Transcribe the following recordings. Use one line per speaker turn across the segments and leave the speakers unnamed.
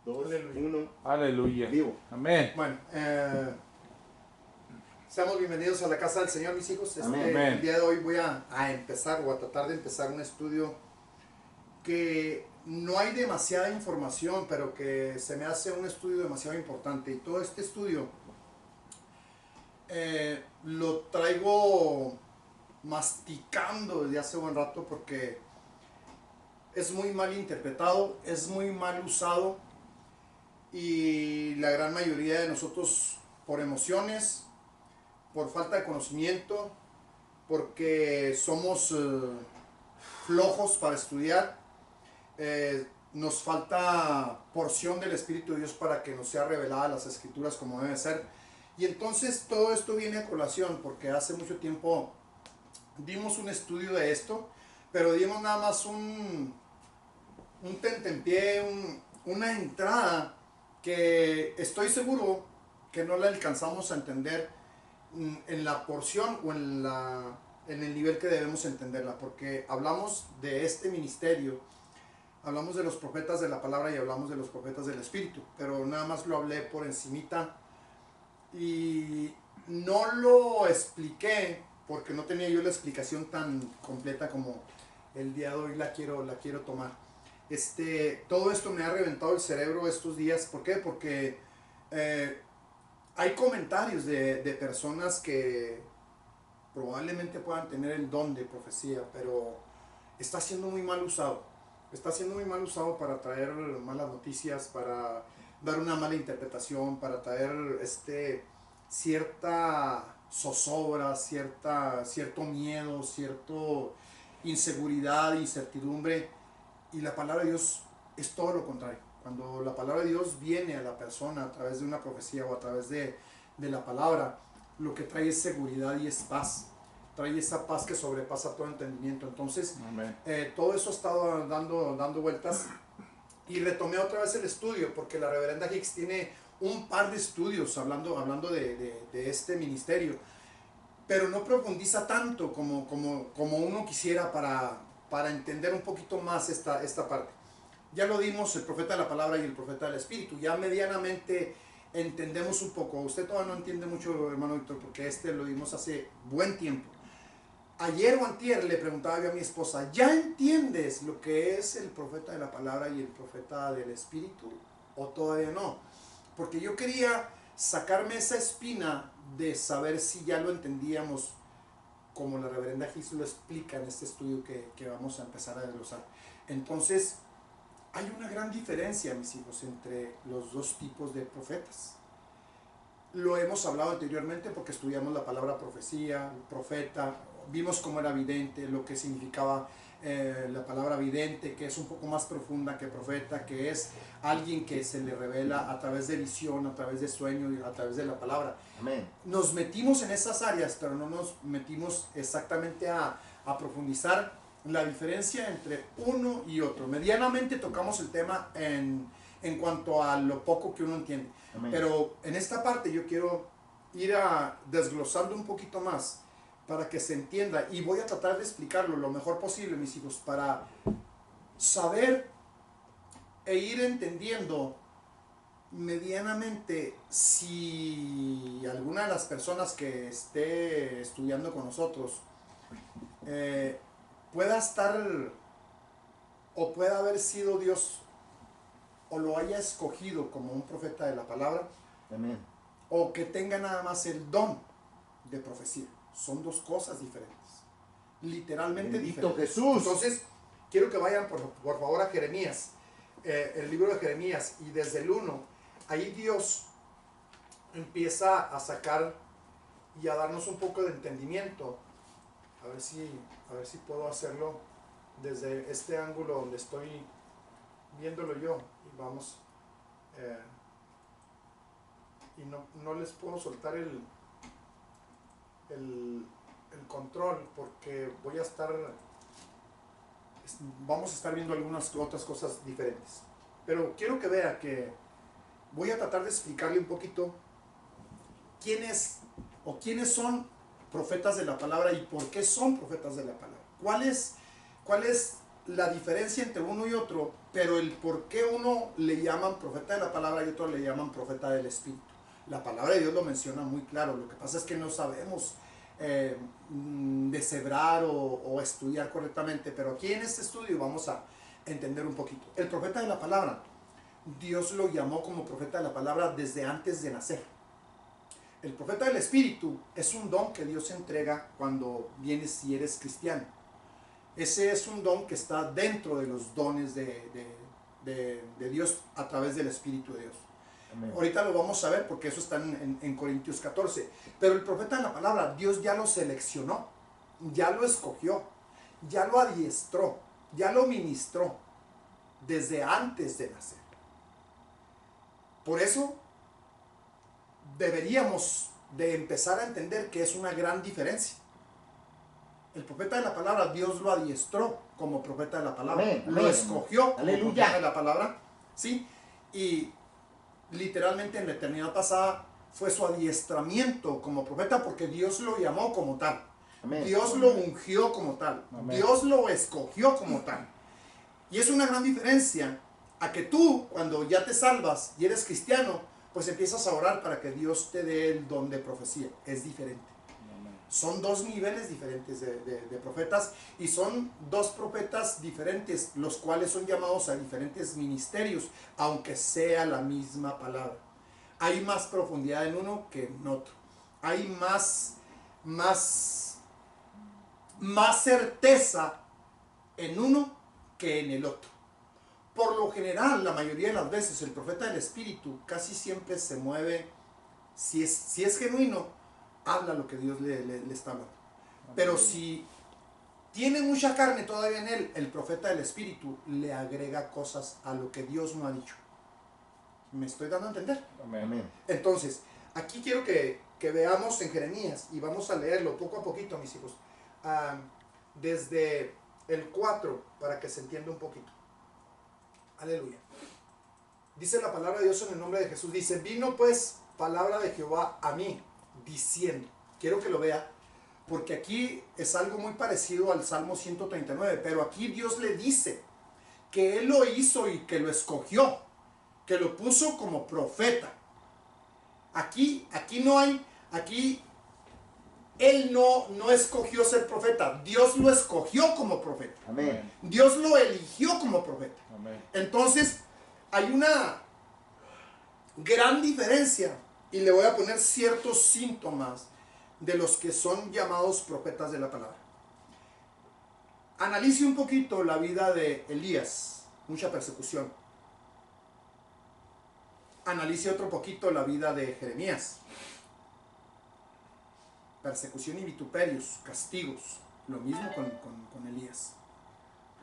2,
Aleluya.
1.
Aleluya.
Vivo.
Amén.
Bueno, seamos bienvenidos a la casa del Señor, mis hijos.
Amén.
El día de hoy voy a empezar o a tratar de empezar un estudio que no hay demasiada información, pero que se me hace un estudio demasiado importante. Y todo este estudio lo traigo masticando desde hace buen rato porque es muy mal interpretado, es muy mal usado y la gran mayoría de nosotros por emociones, por falta de conocimiento, porque somos flojos para estudiar, nos falta porción del Espíritu de Dios para que nos sea revelada las Escrituras como debe ser. Y entonces todo esto viene a colación porque hace mucho tiempo dimos un estudio de esto, pero dimos nada más un tentempié, una entrada que estoy seguro que no la alcanzamos a entender en la porción o en el nivel que debemos entenderla, porque hablamos de este ministerio, hablamos de los profetas de la palabra y hablamos de los profetas del Espíritu, pero nada más lo hablé por encimita y no lo expliqué porque no tenía yo la explicación tan completa como el día de hoy la quiero tomar. Todo esto me ha reventado el cerebro estos días. ¿Por qué? Porque hay comentarios de personas que probablemente puedan tener el don de profecía, pero está siendo muy mal usado. Está siendo muy mal usado para traer malas noticias, para dar una mala interpretación, para traer cierta zozobra, cierto miedo, cierta inseguridad, incertidumbre. Y la palabra de Dios es todo lo contrario. Cuando la palabra de Dios viene a la persona a través de una profecía o a través de la palabra, lo que trae es seguridad y es paz. Trae esa paz que sobrepasa todo entendimiento. Entonces, todo eso ha estado dando vueltas y retomé otra vez el estudio porque la reverenda Hicks tiene un par de estudios hablando de este ministerio, pero no profundiza tanto como uno quisiera para entender un poquito más esta parte. Ya lo dimos, el profeta de la palabra y el profeta del Espíritu. Ya medianamente entendemos un poco. Usted todavía no entiende mucho, hermano Víctor, porque lo dimos hace buen tiempo. Ayer o antier le preguntaba yo a mi esposa, ¿ya entiendes lo que es el profeta de la palabra y el profeta del Espíritu? ¿O todavía no? Porque yo quería sacarme esa espina de saber si ya lo entendíamos como la reverenda Gis lo explica en este estudio que vamos a empezar a desglosar. Entonces, hay una gran diferencia, mis hijos, entre los dos tipos de profetas. Lo hemos hablado anteriormente porque estudiamos la palabra profecía, profeta, vimos cómo era vidente, lo que significaba la palabra vidente, que es un poco más profunda que profeta, que es alguien que se le revela a través de visión, a través de sueño y a través de la palabra.
Amén.
Nos metimos en esas áreas, pero no nos metimos exactamente a profundizar la diferencia entre uno y otro. Medianamente tocamos el tema en cuanto a lo poco que uno entiende.
Amén.
Pero en esta parte yo quiero ir desglosando un poquito más para que se entienda y voy a tratar de explicarlo lo mejor posible, mis hijos, para saber e ir entendiendo medianamente si alguna de las personas que esté estudiando con nosotros pueda estar o pueda haber sido Dios o lo haya escogido como un profeta de la palabra.
Amén.
O que tenga nada más el don de profecía. Son dos cosas diferentes. Literalmente
Bendito
diferentes.
Jesús.
Entonces, quiero que vayan por favor a Jeremías, el libro de Jeremías, y desde el 1, ahí Dios empieza a sacar y a darnos un poco de entendimiento. A ver si puedo hacerlo desde este ángulo donde estoy viéndolo yo. Y vamos, y no les puedo soltar el control porque vamos a estar viendo algunas otras cosas diferentes. Pero quiero que vea que voy a tratar de explicarle un poquito quiénes son profetas de la palabra y por qué son profetas de la palabra. ¿Cuál es la diferencia entre uno y otro, pero el por qué uno le llaman profeta de la palabra y otro le llaman profeta del Espíritu. La palabra de Dios lo menciona muy claro, lo que pasa es que no sabemos deshebrar o estudiar correctamente, pero aquí en este estudio vamos a entender un poquito. El profeta de la palabra, Dios lo llamó como profeta de la palabra desde antes de nacer. El profeta del Espíritu es un don que Dios entrega cuando vienes y eres cristiano. Ese es un don que está dentro de los dones de Dios a través del Espíritu de Dios.
Amén.
Ahorita lo vamos a ver porque eso está en Corintios 14. Pero el profeta de la palabra, Dios ya lo seleccionó, ya lo escogió, ya lo adiestró, ya lo ministró desde antes de nacer. Por eso deberíamos de empezar a entender que es una gran diferencia. El profeta de la palabra, Dios lo adiestró como profeta de la palabra.
Amén,
lo
amén.
escogió como
Aleluya.
profeta de la palabra. ¿Sí? Y literalmente en la eternidad pasada fue su adiestramiento como profeta porque Dios lo llamó como tal.
Amén.
Dios lo ungió como tal.
Amén.
Dios lo escogió como tal. Y es una gran diferencia a que tú, cuando ya te salvas y eres cristiano, pues empiezas a orar para que Dios te dé el don de profecía. Es diferente. Son dos niveles diferentes de profetas y son dos profetas diferentes, los cuales son llamados a diferentes ministerios, aunque sea la misma palabra. Hay más profundidad en uno que en otro. Hay más certeza en uno que en el otro. Por lo general, la mayoría de las veces, el profeta del Espíritu casi siempre se mueve, si es genuino, habla lo que Dios le está hablando. Pero si tiene mucha carne todavía en él, el profeta del Espíritu le agrega cosas a lo que Dios no ha dicho. ¿Me estoy dando a entender?
Amén.
Entonces, aquí quiero que veamos en Jeremías, y vamos a leerlo poco a poquito, mis hijos, desde el 4, para que se entienda un poquito. Aleluya. Dice la palabra de Dios en el nombre de Jesús. Dice, vino pues palabra de Jehová a mí, diciendo, quiero que lo vea, porque aquí es algo muy parecido al Salmo 139, pero aquí Dios le dice que Él lo hizo y que lo escogió, que lo puso como profeta. Aquí no hay, aquí Él no escogió ser profeta, Dios lo escogió como profeta.
Amén.
Dios lo eligió como profeta.
Amén.
Entonces, hay una gran diferencia y le voy a poner ciertos síntomas de los que son llamados profetas de la palabra. Analice un poquito la vida de Elías, mucha persecución. Analice otro poquito la vida de Jeremías. Persecución y vituperios, castigos. Lo mismo con Elías.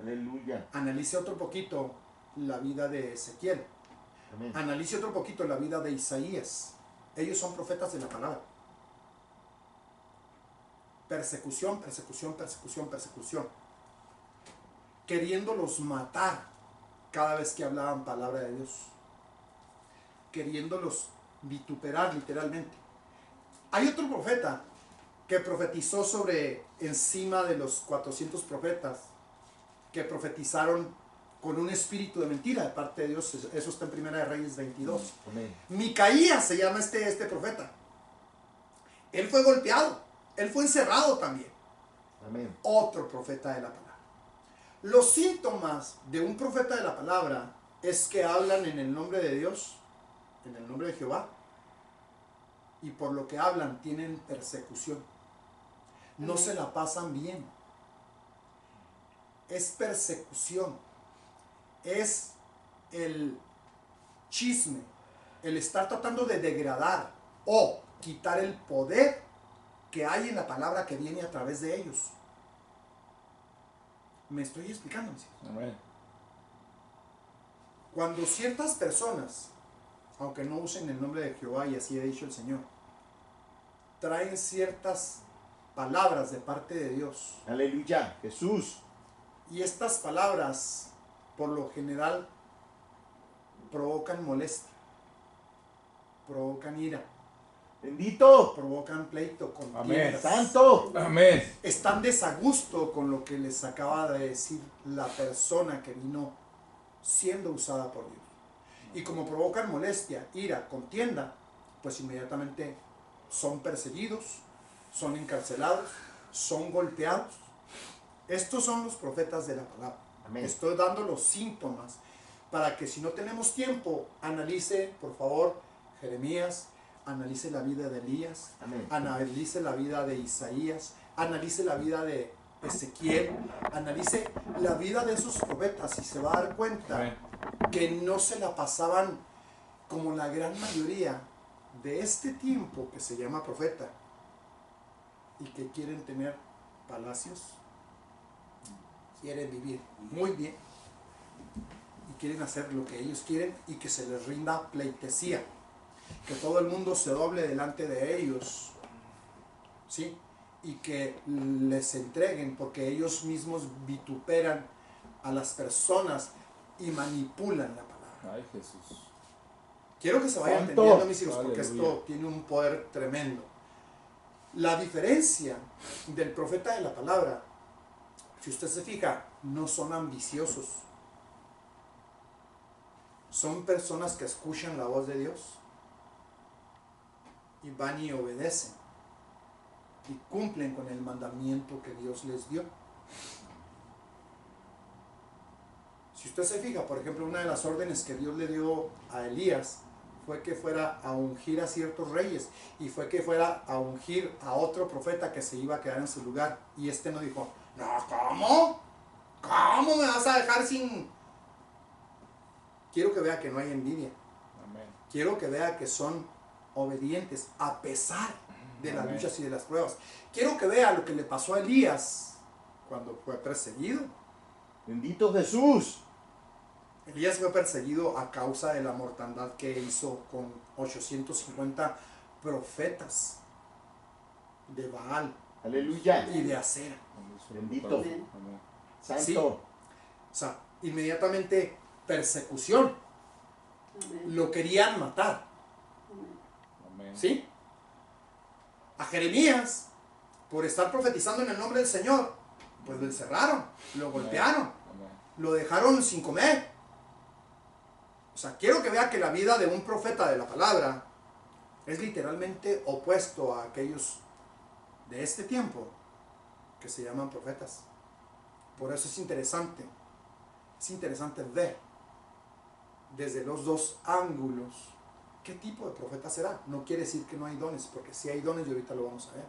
Aleluya.
Analice otro poquito la vida de Ezequiel.
Amén.
Analice otro poquito la vida de Isaías. Ellos son profetas de la palabra. Persecución, persecución, persecución, persecución. Queriéndolos matar cada vez que hablaban palabra de Dios. Queriéndolos vituperar literalmente. Hay otro profeta que profetizó sobre encima de los 400 profetas que profetizaron con un espíritu de mentira de parte de Dios. Eso está en Primera de Reyes 22.
Amén.
Micaías se llama este profeta. Él fue golpeado, él fue encerrado también.
Amén.
Otro profeta de la palabra. Los síntomas de un profeta de la palabra es que hablan en el nombre de Dios, en el nombre de Jehová, y por lo que hablan tienen persecución. No se la pasan bien. Es persecución. Es el chisme, el estar tratando de degradar o quitar el poder que hay en la palabra que viene a través de ellos. ¿Me estoy explicando?
Amén.
Cuando ciertas personas, aunque no usen el nombre de Jehová, y así ha dicho el Señor, traen ciertas palabras de parte de Dios,
Aleluya. Jesús.
y estas palabras por lo general provocan molestia, provocan ira,
Bendito.
provocan pleito,
Amén.
contiendas.
Santo.
Amén.
Están desagusto con lo que les acaba de decir la persona que vino siendo usada por Dios. Y como provocan molestia, ira, contienda, pues inmediatamente son perseguidos, son encarcelados, son golpeados. Estos son los profetas de la palabra.
Amén.
Estoy dando los síntomas para que si no tenemos tiempo, analice, por favor, Jeremías, analice la vida de Elías,
Amén.
analice la vida de Isaías, analice la vida de Ezequiel, analice la vida de esos profetas y se va a dar cuenta
Amén.
que no se la pasaban como la gran mayoría de este tiempo que se llama profeta y que quieren tener palacios, quieren vivir muy bien y quieren hacer lo que ellos quieren y que se les rinda pleitesía, que todo el mundo se doble delante de ellos, ¿sí? Y que les entreguen porque ellos mismos vituperan a las personas y manipulan la palabra.
Ay, Jesús.
Quiero que se vayan
Santo.
entendiendo, mis hijos, porque
Aleluya.
esto tiene un poder tremendo. La diferencia del profeta de la palabra, si usted se fija, no son ambiciosos. Son personas que escuchan la voz de Dios y van y obedecen y cumplen con el mandamiento que Dios les dio. Si usted se fija, por ejemplo, una de las órdenes que Dios le dio a Elías fue que fuera a ungir a ciertos reyes y fue que fuera a ungir a otro profeta que se iba a quedar en su lugar. Y este no dijo, no, ¿cómo? ¿Cómo me vas a dejar sin...? Quiero que vea que no hay envidia.
Amén.
Quiero que vea que son obedientes a pesar de las
Amén.
luchas y de las pruebas. Quiero que vea lo que le pasó a Elías cuando fue perseguido.
Bendito Jesús.
Elías fue perseguido a causa de la mortandad que hizo con 850 profetas de Baal
Aleluya.
y de Acera.
Bendito.
Amén.
Santo.
Sí. O sea, inmediatamente persecución.
Amén.
Lo querían matar.
Amén.
¿Sí? A Jeremías, por estar profetizando en el nombre del Señor, pues lo encerraron, lo golpearon,
Amén.
lo dejaron sin comer. O sea, quiero que vea que la vida de un profeta de la palabra es literalmente opuesto a aquellos de este tiempo que se llaman profetas. Por eso es interesante ver desde los dos ángulos qué tipo de profeta será. No quiere decir que no hay dones, porque sí hay dones y ahorita lo vamos a ver.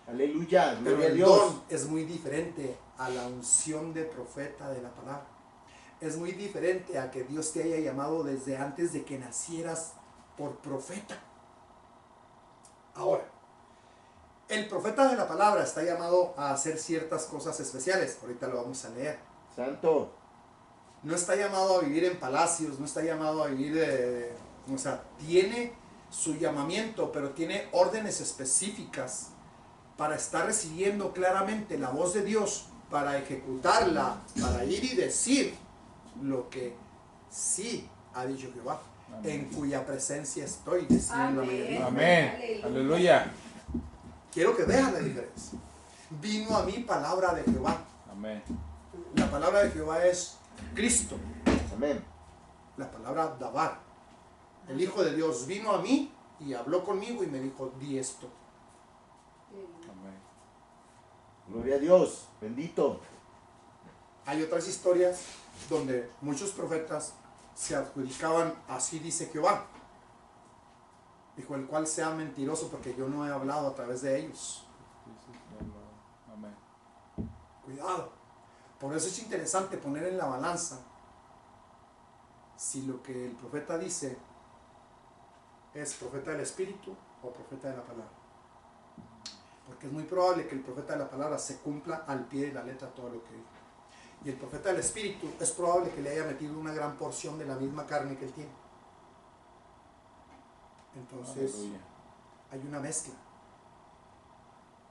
Aleluya.
Pero
Gloria a
el
Dios.
don es muy diferente a la unción de profeta de la palabra. Es muy diferente a que Dios te haya llamado desde antes de que nacieras por profeta. Ahora, el profeta de la palabra está llamado a hacer ciertas cosas especiales. Ahorita lo vamos a leer.
Santo.
No está llamado a vivir en palacios, no está llamado a vivir o sea, tiene su llamamiento, pero tiene órdenes específicas para estar recibiendo claramente la voz de Dios, para ejecutarla, para ir y decir lo que sí ha dicho Jehová,
Amén.
en cuya presencia estoy, decía en la
Amén.
mayoría.
Amén. Aleluya.
Quiero que vean la diferencia. Vino a mí palabra de Jehová.
Amén.
La palabra de Jehová es Cristo.
Amén.
La palabra Dabar. El Hijo de Dios vino a mí y habló conmigo y me dijo, di esto.
Amén.
Gloria a Dios. Bendito.
Hay otras historias donde muchos profetas se adjudicaban, así dice Jehová. Dijo, el cual sea mentiroso porque yo no he hablado a través de ellos.
Amén.
Cuidado. Por eso es interesante poner en la balanza si lo que el profeta dice es profeta del Espíritu o profeta de la palabra. Porque es muy probable que el profeta de la palabra se cumpla al pie de la letra todo lo que dijo. Y el profeta del Espíritu es probable que le haya metido una gran porción de la misma carne que él tiene. Entonces,
Aleluya.
hay una mezcla.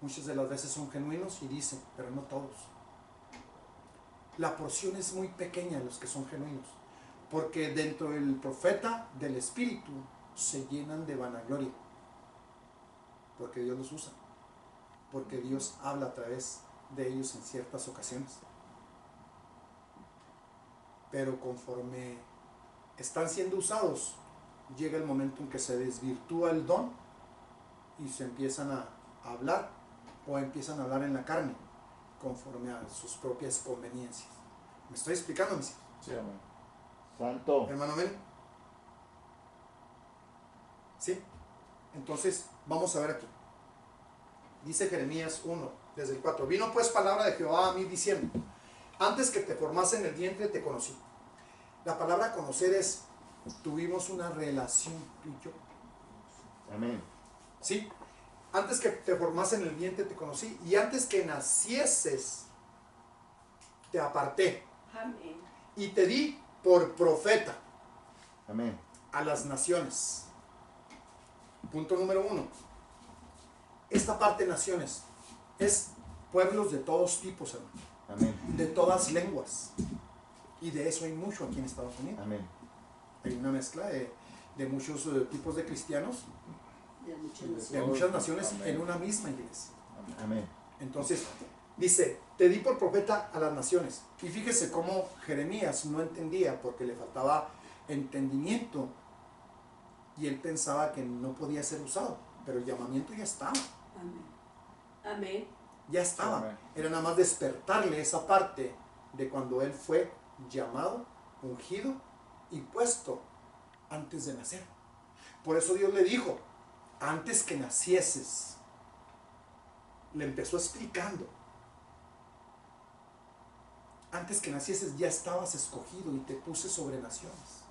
Muchas de las veces son genuinos y dicen, pero no todos. La porción es muy pequeña de los que son genuinos, porque dentro del profeta del Espíritu se llenan de vanagloria. porque Dios los usa, porque Dios habla a través de ellos en ciertas ocasiones. Pero conforme están siendo usados, llega el momento en que se desvirtúa el don y se empiezan a hablar o empiezan a hablar en la carne conforme a sus propias conveniencias. ¿Me estoy explicando, mis hijos?
Sí, amén.
Santo.
Hermano Men. ¿Sí? Entonces, vamos a ver aquí. Dice Jeremías 1, desde el 4. Vino pues palabra de Jehová a mí diciendo: antes que te formase en el vientre te conocí. La palabra conocer es, tuvimos una relación tú y yo.
Amén.
¿Sí? Antes que te formase en el vientre te conocí, y antes que nacieses te aparté.
Amén.
Y te di por profeta
Amén.
a las naciones. Punto número 1. Esta parte de naciones es pueblos de todos tipos, hermano,
Amén.
de todas lenguas. Y de eso hay mucho aquí en Estados Unidos.
Amén.
Hay una mezcla de muchos tipos de cristianos,
De muchas
de
naciones.
muchas naciones
Amén.
en una misma iglesia.
Amén.
Entonces, dice, te di por profeta a las naciones. Y fíjese cómo Jeremías no entendía porque le faltaba entendimiento y él pensaba que no podía ser usado, pero el llamamiento ya estaba,
Amén. Amén.
ya estaba.
Amén.
Era nada más despertarle esa parte de cuando él fue llamado, ungido y puesto antes de nacer. Por eso Dios le dijo, antes que nacieses, le empezó explicando. Antes que nacieses ya estabas escogido y te puse sobre naciones.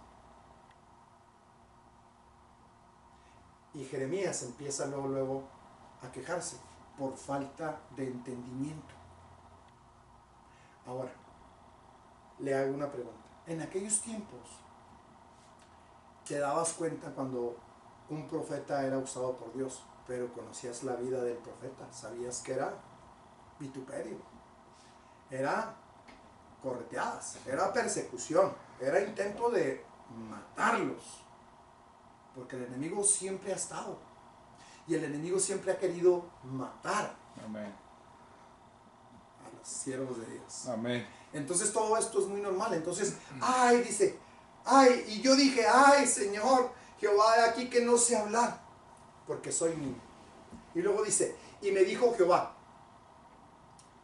Y Jeremías empieza luego a quejarse por falta de entendimiento. Ahora, le hago una pregunta. En aquellos tiempos, te dabas cuenta cuando un profeta era usado por Dios, pero conocías la vida del profeta, sabías que era vituperio, era correteadas, era persecución, era intento de matarlos, porque el enemigo siempre ha estado y el enemigo siempre ha querido matar
Amén.
a los siervos de Dios.
Amén.
Entonces todo esto es muy normal. Entonces, dice, y yo dije, Señor, Jehová, he aquí que no sé hablar, porque soy niño. Y luego dice, y me dijo Jehová,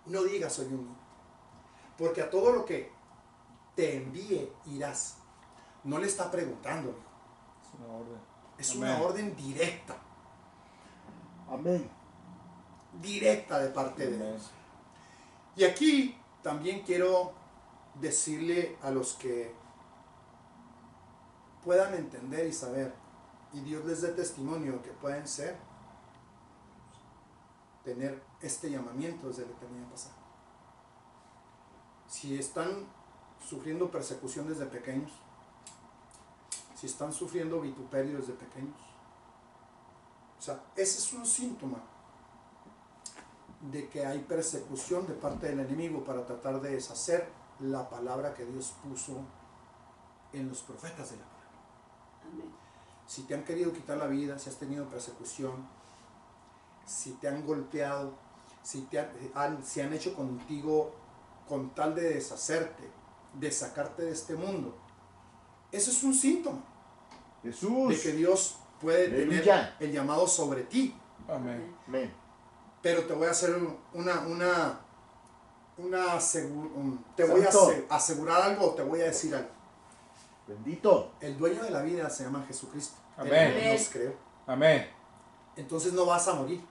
no digas soy un niño, porque a todo lo que te envíe irás. No le está preguntando, hijo.
Es una orden.
Es
Amén.
una orden directa,
Amén.
directa de parte de
Amén.
Dios. Y aquí también quiero decirle a los que puedan entender y saber, y Dios les dé testimonio que pueden tener este llamamiento desde la eternidad pasada. Si están sufriendo persecución desde pequeños, si están sufriendo vituperio desde pequeños, o sea, ese es un síntoma de que hay persecución de parte del enemigo para tratar de deshacer la palabra que Dios puso en los profetas de la palabra.
Amén.
Si te han querido quitar la vida, si has tenido persecución, si te han golpeado, si han hecho contigo con tal de deshacerte, de sacarte de este mundo, eso es un síntoma
Jesús.
de que Dios puede
Aleluya.
tener el llamado sobre ti.
Amén.
Amén.
Pero te voy a hacer te voy a
Santo.
asegurar algo, te voy a decir algo.
Bendito.
El dueño de la vida se llama Jesucristo.
Amén.
Él nos creó.
Amén.
Entonces no vas a morir,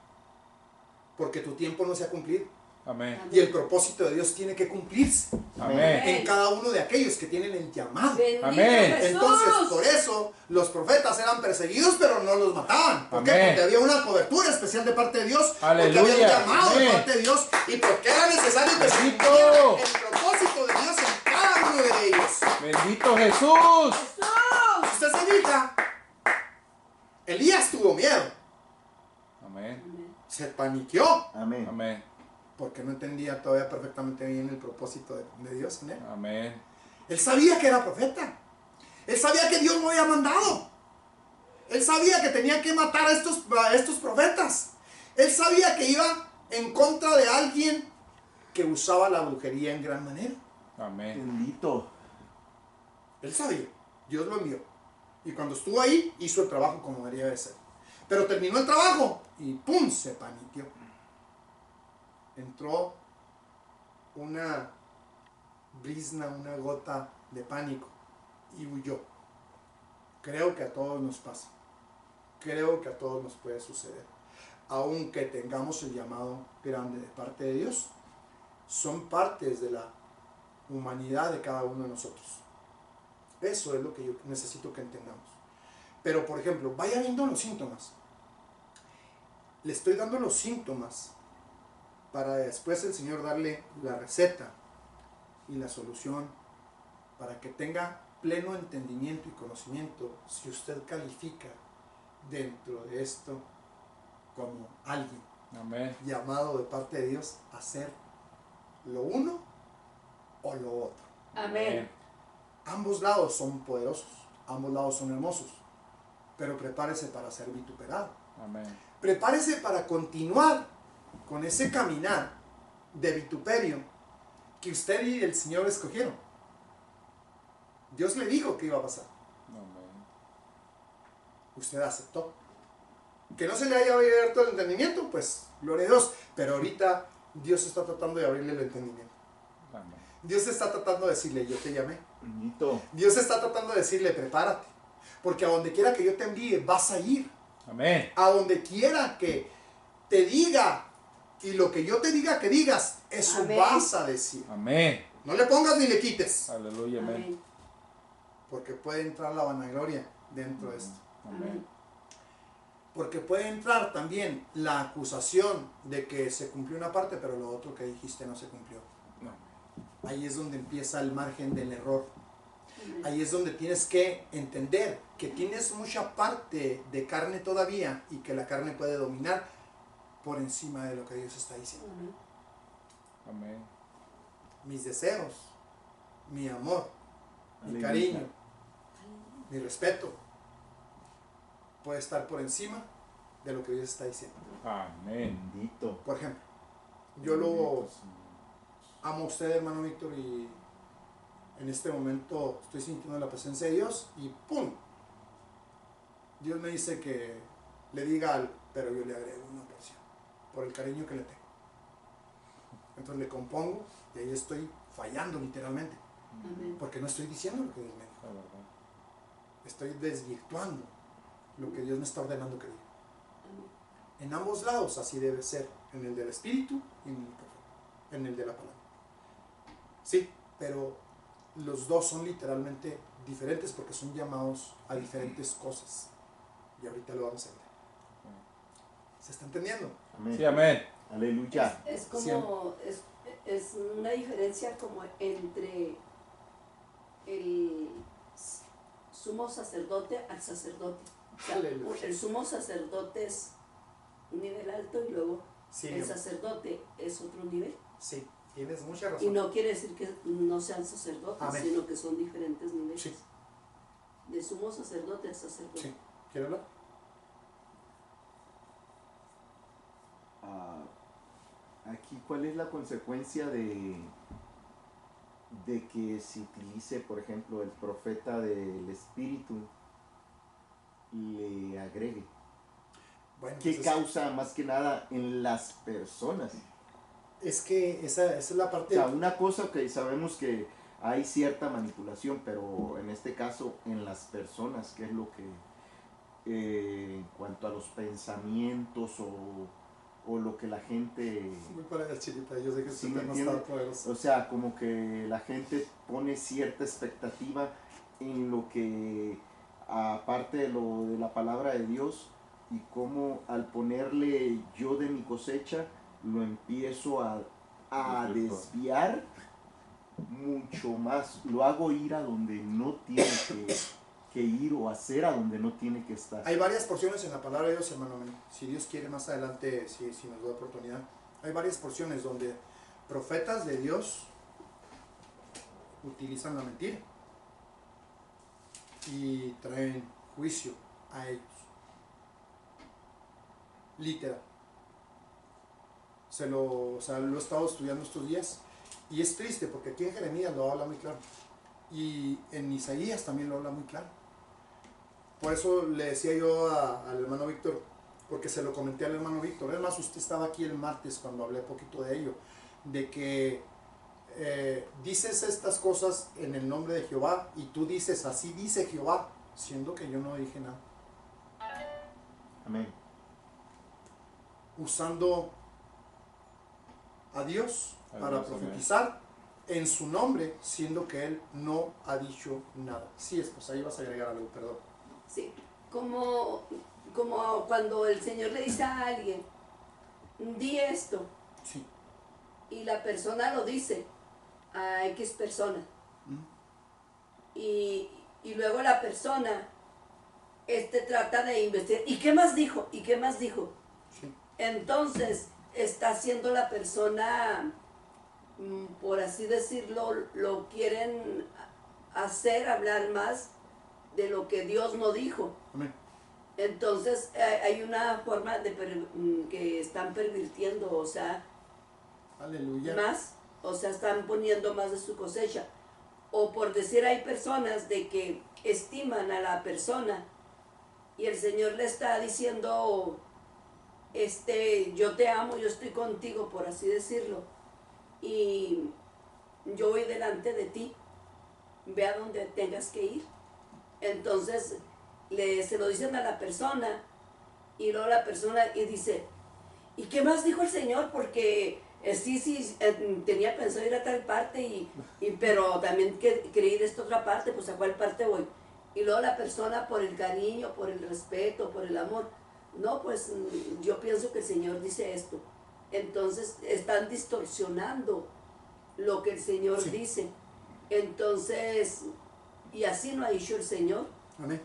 porque tu tiempo no se ha cumplido.
Amén.
Y el propósito de Dios tiene que cumplirse
Amén.
en cada uno de aquellos que tienen el llamado.
Bendito
Amén.
Jesús.
Entonces, por eso los profetas eran perseguidos, pero no los mataban. ¿Por qué?
Amén.
Porque había una cobertura especial de parte de Dios.
Aleluya.
Porque había un llamado de
Amén.
parte de Dios. Y porque era necesario que se
Bendito.
cumpliera el propósito de Dios en cada uno de ellos.
Bendito Jesús.
Jesús.
Usted se fija, Elías tuvo miedo.
Amén.
Amén.
Se paniqueó.
Amén.
Amén.
Porque no entendía todavía perfectamente bien el propósito de Dios en él.
Amén.
Él sabía que era profeta. Él sabía que Dios lo había mandado. Él sabía que tenía que matar a estos profetas. Él sabía que iba en contra de alguien que usaba la brujería en gran manera.
Amén.
Bendito.
Él sabía, Dios lo envió. Y cuando estuvo ahí, hizo el trabajo como debería de ser. Pero terminó el trabajo y ¡pum! Se paniqueó. Entró una brisna, una gota de pánico y huyó. Creo que a todos nos pasa. Creo que a todos nos puede suceder. Aunque tengamos el llamado grande de parte de Dios, son partes de la humanidad de cada uno de nosotros. Eso es lo que yo necesito que entendamos. Pero, por ejemplo, vaya viendo los síntomas. Le estoy dando los síntomas para después el Señor darle la receta y la solución para que tenga pleno entendimiento y conocimiento si usted califica dentro de esto como alguien
Amén.
llamado de parte de Dios a hacer lo uno o lo otro.
Amén.
Ambos lados son poderosos, ambos lados son hermosos, pero prepárese para ser vituperado.
Amén.
Prepárese para continuar con ese caminar de vituperio que usted y el Señor escogieron. Dios le dijo que iba a pasar.
Amén.
Usted aceptó. Que no se le haya abierto el entendimiento, pues gloria a Dios. Pero ahorita Dios está tratando de abrirle el entendimiento.
Amén.
Dios está tratando de decirle, yo te llamé.
Bendito.
Dios está tratando de decirle, prepárate. Porque a donde quiera que yo te envíe, vas a ir.
Amén.
A donde quiera que te diga y lo que yo te diga que digas, eso
Amén.
vas a decir.
Amén.
No le pongas ni le quites.
Aleluya. Amén.
Amén.
Porque puede entrar la vanagloria dentro de esto.
Amén.
Porque puede entrar también la acusación de que se cumplió una parte, pero lo otro que dijiste no se cumplió. Ahí es donde empieza el margen del error.
Amén.
Ahí es donde tienes que entender que tienes mucha parte de carne todavía y que la carne puede dominar por encima de lo que Dios está diciendo.
Amén.
Amén.
Mis deseos, mi amor, mi
Aleluya.
cariño, mi respeto puede estar por encima de lo que Dios está diciendo.
Amén.
Bendito.
Por ejemplo, yo lo
Bendito Señor.
amo a usted, hermano Víctor, y en este momento estoy sintiendo la presencia de Dios y ¡pum! Dios me dice que le diga algo, pero yo le agrego una porción por el cariño que le tengo. Entonces le compongo y ahí estoy fallando literalmente,
Amén.
porque no estoy diciendo lo que Dios me dijo.
La verdad.
Estoy desvirtuando lo que Dios me está ordenando que diga.
Amén.
En ambos lados así debe ser, en el del espíritu y en el de la palabra. Sí, pero los dos son literalmente diferentes porque son llamados a diferentes cosas. Y ahorita lo vamos a ver. ¿Se está entendiendo?
Amén.
Sí, amén.
Aleluya.
Es como, es una diferencia como entre el sumo sacerdote al sacerdote. O sea,
Aleluya.
el sumo sacerdote es un nivel alto y luego
Sí,
el sacerdote es otro nivel.
sí, tienes mucha
Y
razón.
no quiere decir que no sean sacerdotes,
Amén.
sino que son diferentes niveles.
Sí.
De sumo sacerdote a sacerdote.
Sí. ¿Quiere hablar?
Ah, aquí, ¿cuál es la consecuencia de que se utilice, por ejemplo, el profeta del Espíritu le agregue?
Bueno,
¿Qué
entonces,
causa más que nada en las personas?
es que esa es la
O
parte.
sea, una cosa que sabemos que hay cierta manipulación, pero en este caso en las personas, ¿qué es lo que en cuanto a los pensamientos o lo que la gente,
Muy para allá, chiquita, yo sé que
Sí,
este
¿me
tema
entiende?
está poderoso.
o sea, como que la gente pone cierta expectativa en lo que, aparte de lo de la palabra de Dios, y cómo al ponerle yo de mi cosecha, lo empiezo a desviar mucho más, lo hago ir a donde no tiene que ir o hacer a donde no tiene que estar.
Hay varias porciones en la palabra de Dios, hermano. Si Dios quiere más adelante, si nos da oportunidad, hay varias porciones donde profetas de Dios utilizan la mentira y traen juicio a ellos. Literal. O sea, lo he estado estudiando estos días y es triste porque aquí en Jeremías lo habla muy claro y en Isaías también lo habla muy claro. Por eso le decía yo al hermano Víctor, porque se lo comenté al hermano Víctor, además usted estaba aquí el martes cuando hablé poquito de ello, de que dices estas cosas en el nombre de Jehová y tú dices así dice Jehová, siendo que yo no dije nada.
Amén.
Usando a Dios
A
para
Dios,
profetizar en su nombre, siendo que Él no ha dicho nada. Sí, esposa, ahí vas a agregar algo, perdón.
Sí, como cuando el Señor le dice a alguien, di esto,
Sí.
y la persona lo dice a X persona, y luego la persona trata de investigar, ¿y qué más dijo? ¿Y qué más dijo?
Sí.
Entonces está haciendo la persona, por así decirlo, lo quieren hacer hablar más de lo que Dios no dijo.
Amén.
Entonces hay una forma de que están pervirtiendo, o sea,
Aleluya.
más, o sea, están poniendo más de su cosecha. O por decir, hay personas de que estiman a la persona y el Señor le está diciendo, yo te amo, yo estoy contigo, por así decirlo, y yo voy delante de ti, ve a donde tengas que ir. Entonces se lo dicen a la persona y luego la persona y dice, ¿y qué más dijo el Señor? Porque sí, tenía pensado ir a tal parte, pero también quería ir a esta otra parte, pues ¿a cuál parte voy? Y luego la persona, por el cariño, por el respeto, por el amor, no, pues yo pienso que el Señor dice esto. Entonces están distorsionando lo que el Señor
Sí.
dice. Entonces, y así no ha dicho el Señor.
Amén.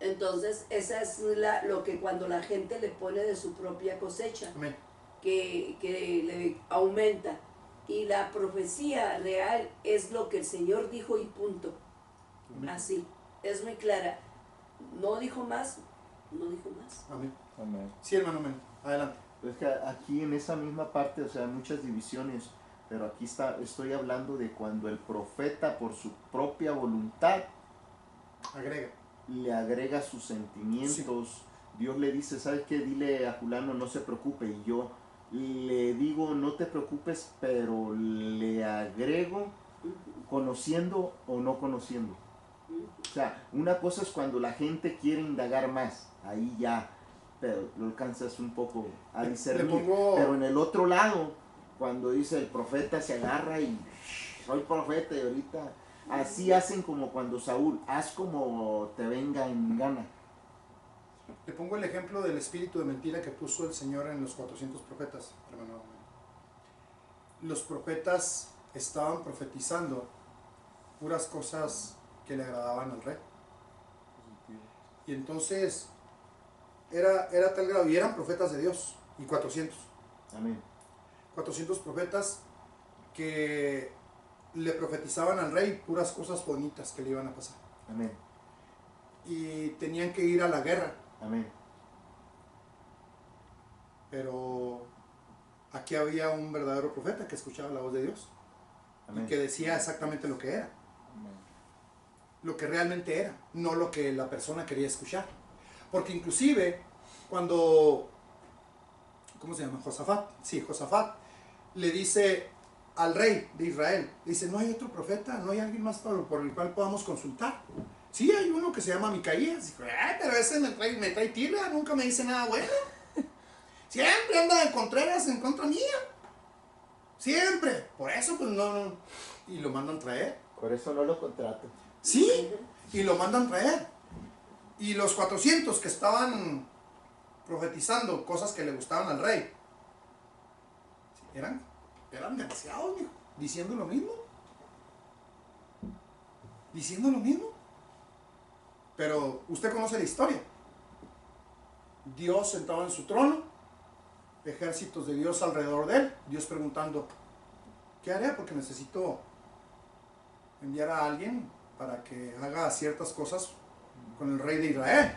Entonces, esa es lo que cuando la gente le pone de su propia cosecha,
Amén.
que le aumenta. Y la profecía real es lo que el Señor dijo y punto.
Amén.
Así, es muy clara. No dijo más, no dijo más.
Amén.
Amén.
Sí, hermano, amén. Adelante.
Es que aquí en esa misma parte, o sea, muchas divisiones, pero aquí estoy hablando de cuando el profeta por su propia voluntad
Agrega.
le agrega sus sentimientos. Dios le dice, ¿sabes qué? Dile a fulano no se preocupe, y yo le digo no te preocupes, pero le agrego conociendo o no conociendo. O sea, una cosa es cuando la gente quiere indagar más, ahí ya, pero lo alcanzas un poco a discernir. Pero en el otro lado, cuando dice el profeta se agarra y soy profeta y ahorita, así hacen como cuando Saúl, haz como te venga en gana.
Le pongo el ejemplo del espíritu de mentira que puso el Señor en los 400 profetas, hermano. Los profetas estaban profetizando puras cosas que le agradaban al rey. Y entonces era tal grado, y eran profetas de Dios, y 400.
Amén.
400 profetas que le profetizaban al rey puras cosas bonitas que le iban a pasar.
Amén.
Y tenían que ir a la guerra.
Amén.
Pero aquí había un verdadero profeta que escuchaba la voz de Dios.
Amén.
Y que decía exactamente lo que era.
Amén.
Lo que realmente era, no lo que la persona quería escuchar. Porque inclusive cuando, ¿cómo se llama? Josafat. Sí, Josafat le dice al rey de Israel, dice, no hay otro profeta, no hay alguien más por el cual podamos consultar. Sí, hay uno que se llama Micaías. Dijo, pero ese me trae tira, nunca me dice nada bueno. Siempre anda de contreras en contra mía. Siempre. Por eso, pues no. Y lo mandan traer.
Por eso no lo contrato.
Sí, y lo mandan traer. Y los 400 que estaban profetizando cosas que le gustaban al rey, eran demasiados, mijo, diciendo lo mismo. Diciendo lo mismo. Pero usted conoce la historia. Dios sentado en su trono, ejércitos de Dios alrededor de él, Dios preguntando, ¿qué haré? Porque necesito enviar a alguien para que haga ciertas cosas con el rey de Israel.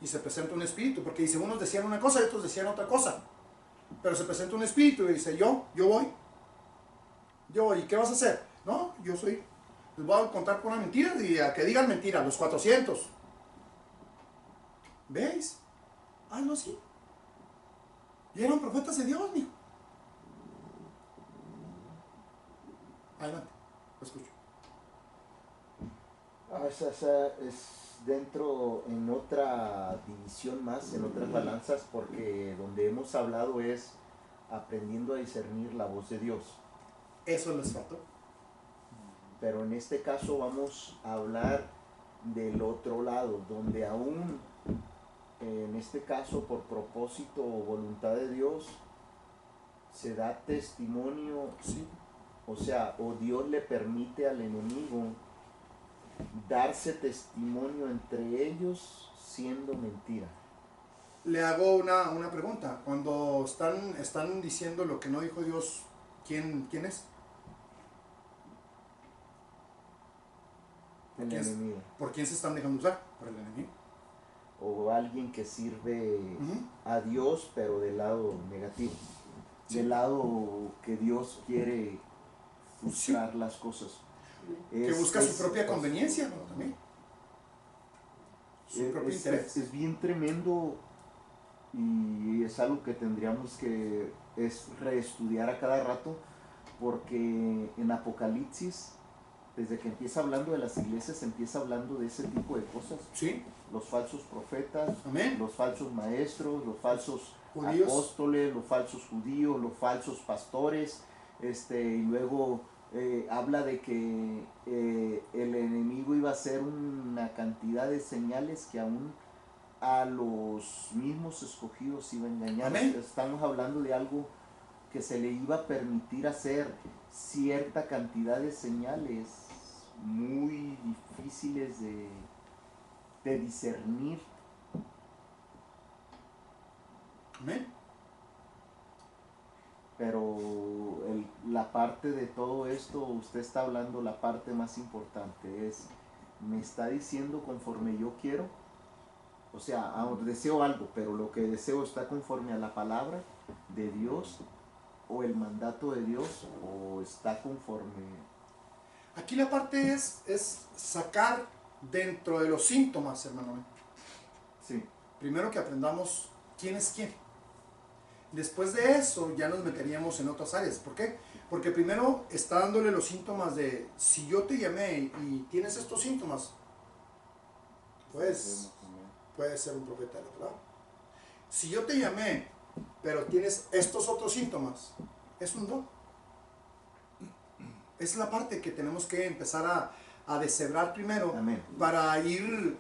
Y se presenta un espíritu, porque dice, unos decían una cosa y otros decían otra cosa. Pero se presenta un espíritu y dice, yo voy. ¿Y qué vas a hacer? No, yo soy. Les voy a contar por una mentira y a que digan mentira, los 400. ¿Veis? Hazlo así. Y eran profetas de Dios, mijo. Adelante, lo escucho.
Esa es dentro, en otra división más, en otras balanzas, porque donde hemos hablado es aprendiendo a discernir la voz de Dios.
Eso les faltó.
Pero en este caso vamos a hablar del otro lado, donde aún, en este caso por propósito o voluntad de Dios, se da testimonio,
Sí.
o sea, o Dios le permite al enemigo darse testimonio entre ellos siendo mentira.
Le hago una pregunta. Cuando están diciendo lo que no dijo Dios, ¿quién es?
El
¿Quién es?
enemigo.
¿Por quién se están dejando usar? Por el enemigo.
O alguien que sirve
Ujú.
a Dios, pero del lado negativo.
Sí.
Del lado que Dios quiere frustrar las cosas.
Que busca su propia conveniencia, ¿no? También. Su propio interés.
Es bien tremendo y es algo que tendríamos que reestudiar a cada rato, porque en Apocalipsis, desde que empieza hablando de las iglesias, empieza hablando de ese tipo de cosas.
Sí.
Los falsos profetas,
Amén.
los falsos maestros, los falsos
Judíos.
apóstoles, los falsos judíos, los falsos pastores, y luego habla de que el enemigo iba a hacer una cantidad de señales que aún a los mismos escogidos iba a engañar.
Amén.
Estamos hablando de algo que se le iba a permitir hacer cierta cantidad de señales muy difíciles de discernir.
Amén.
Pero la parte de todo esto, usted está hablando, la parte más importante es, me está diciendo conforme yo quiero, o sea, deseo algo, pero lo que deseo está conforme a la palabra de Dios o el mandato de Dios, o está conforme.
Aquí la parte es sacar dentro de los síntomas, hermano.
Sí,
Primero que aprendamos quién es quién. Después de eso ya nos meteríamos en otras áreas. ¿Por qué? Porque primero está dándole los síntomas de, si yo te llamé y tienes estos síntomas, pues puedes ser un profeta de la palabra. Si yo te llamé, pero tienes estos otros síntomas, es un don. Es la parte que tenemos que empezar a deshebrar primero.
amén.
Para ir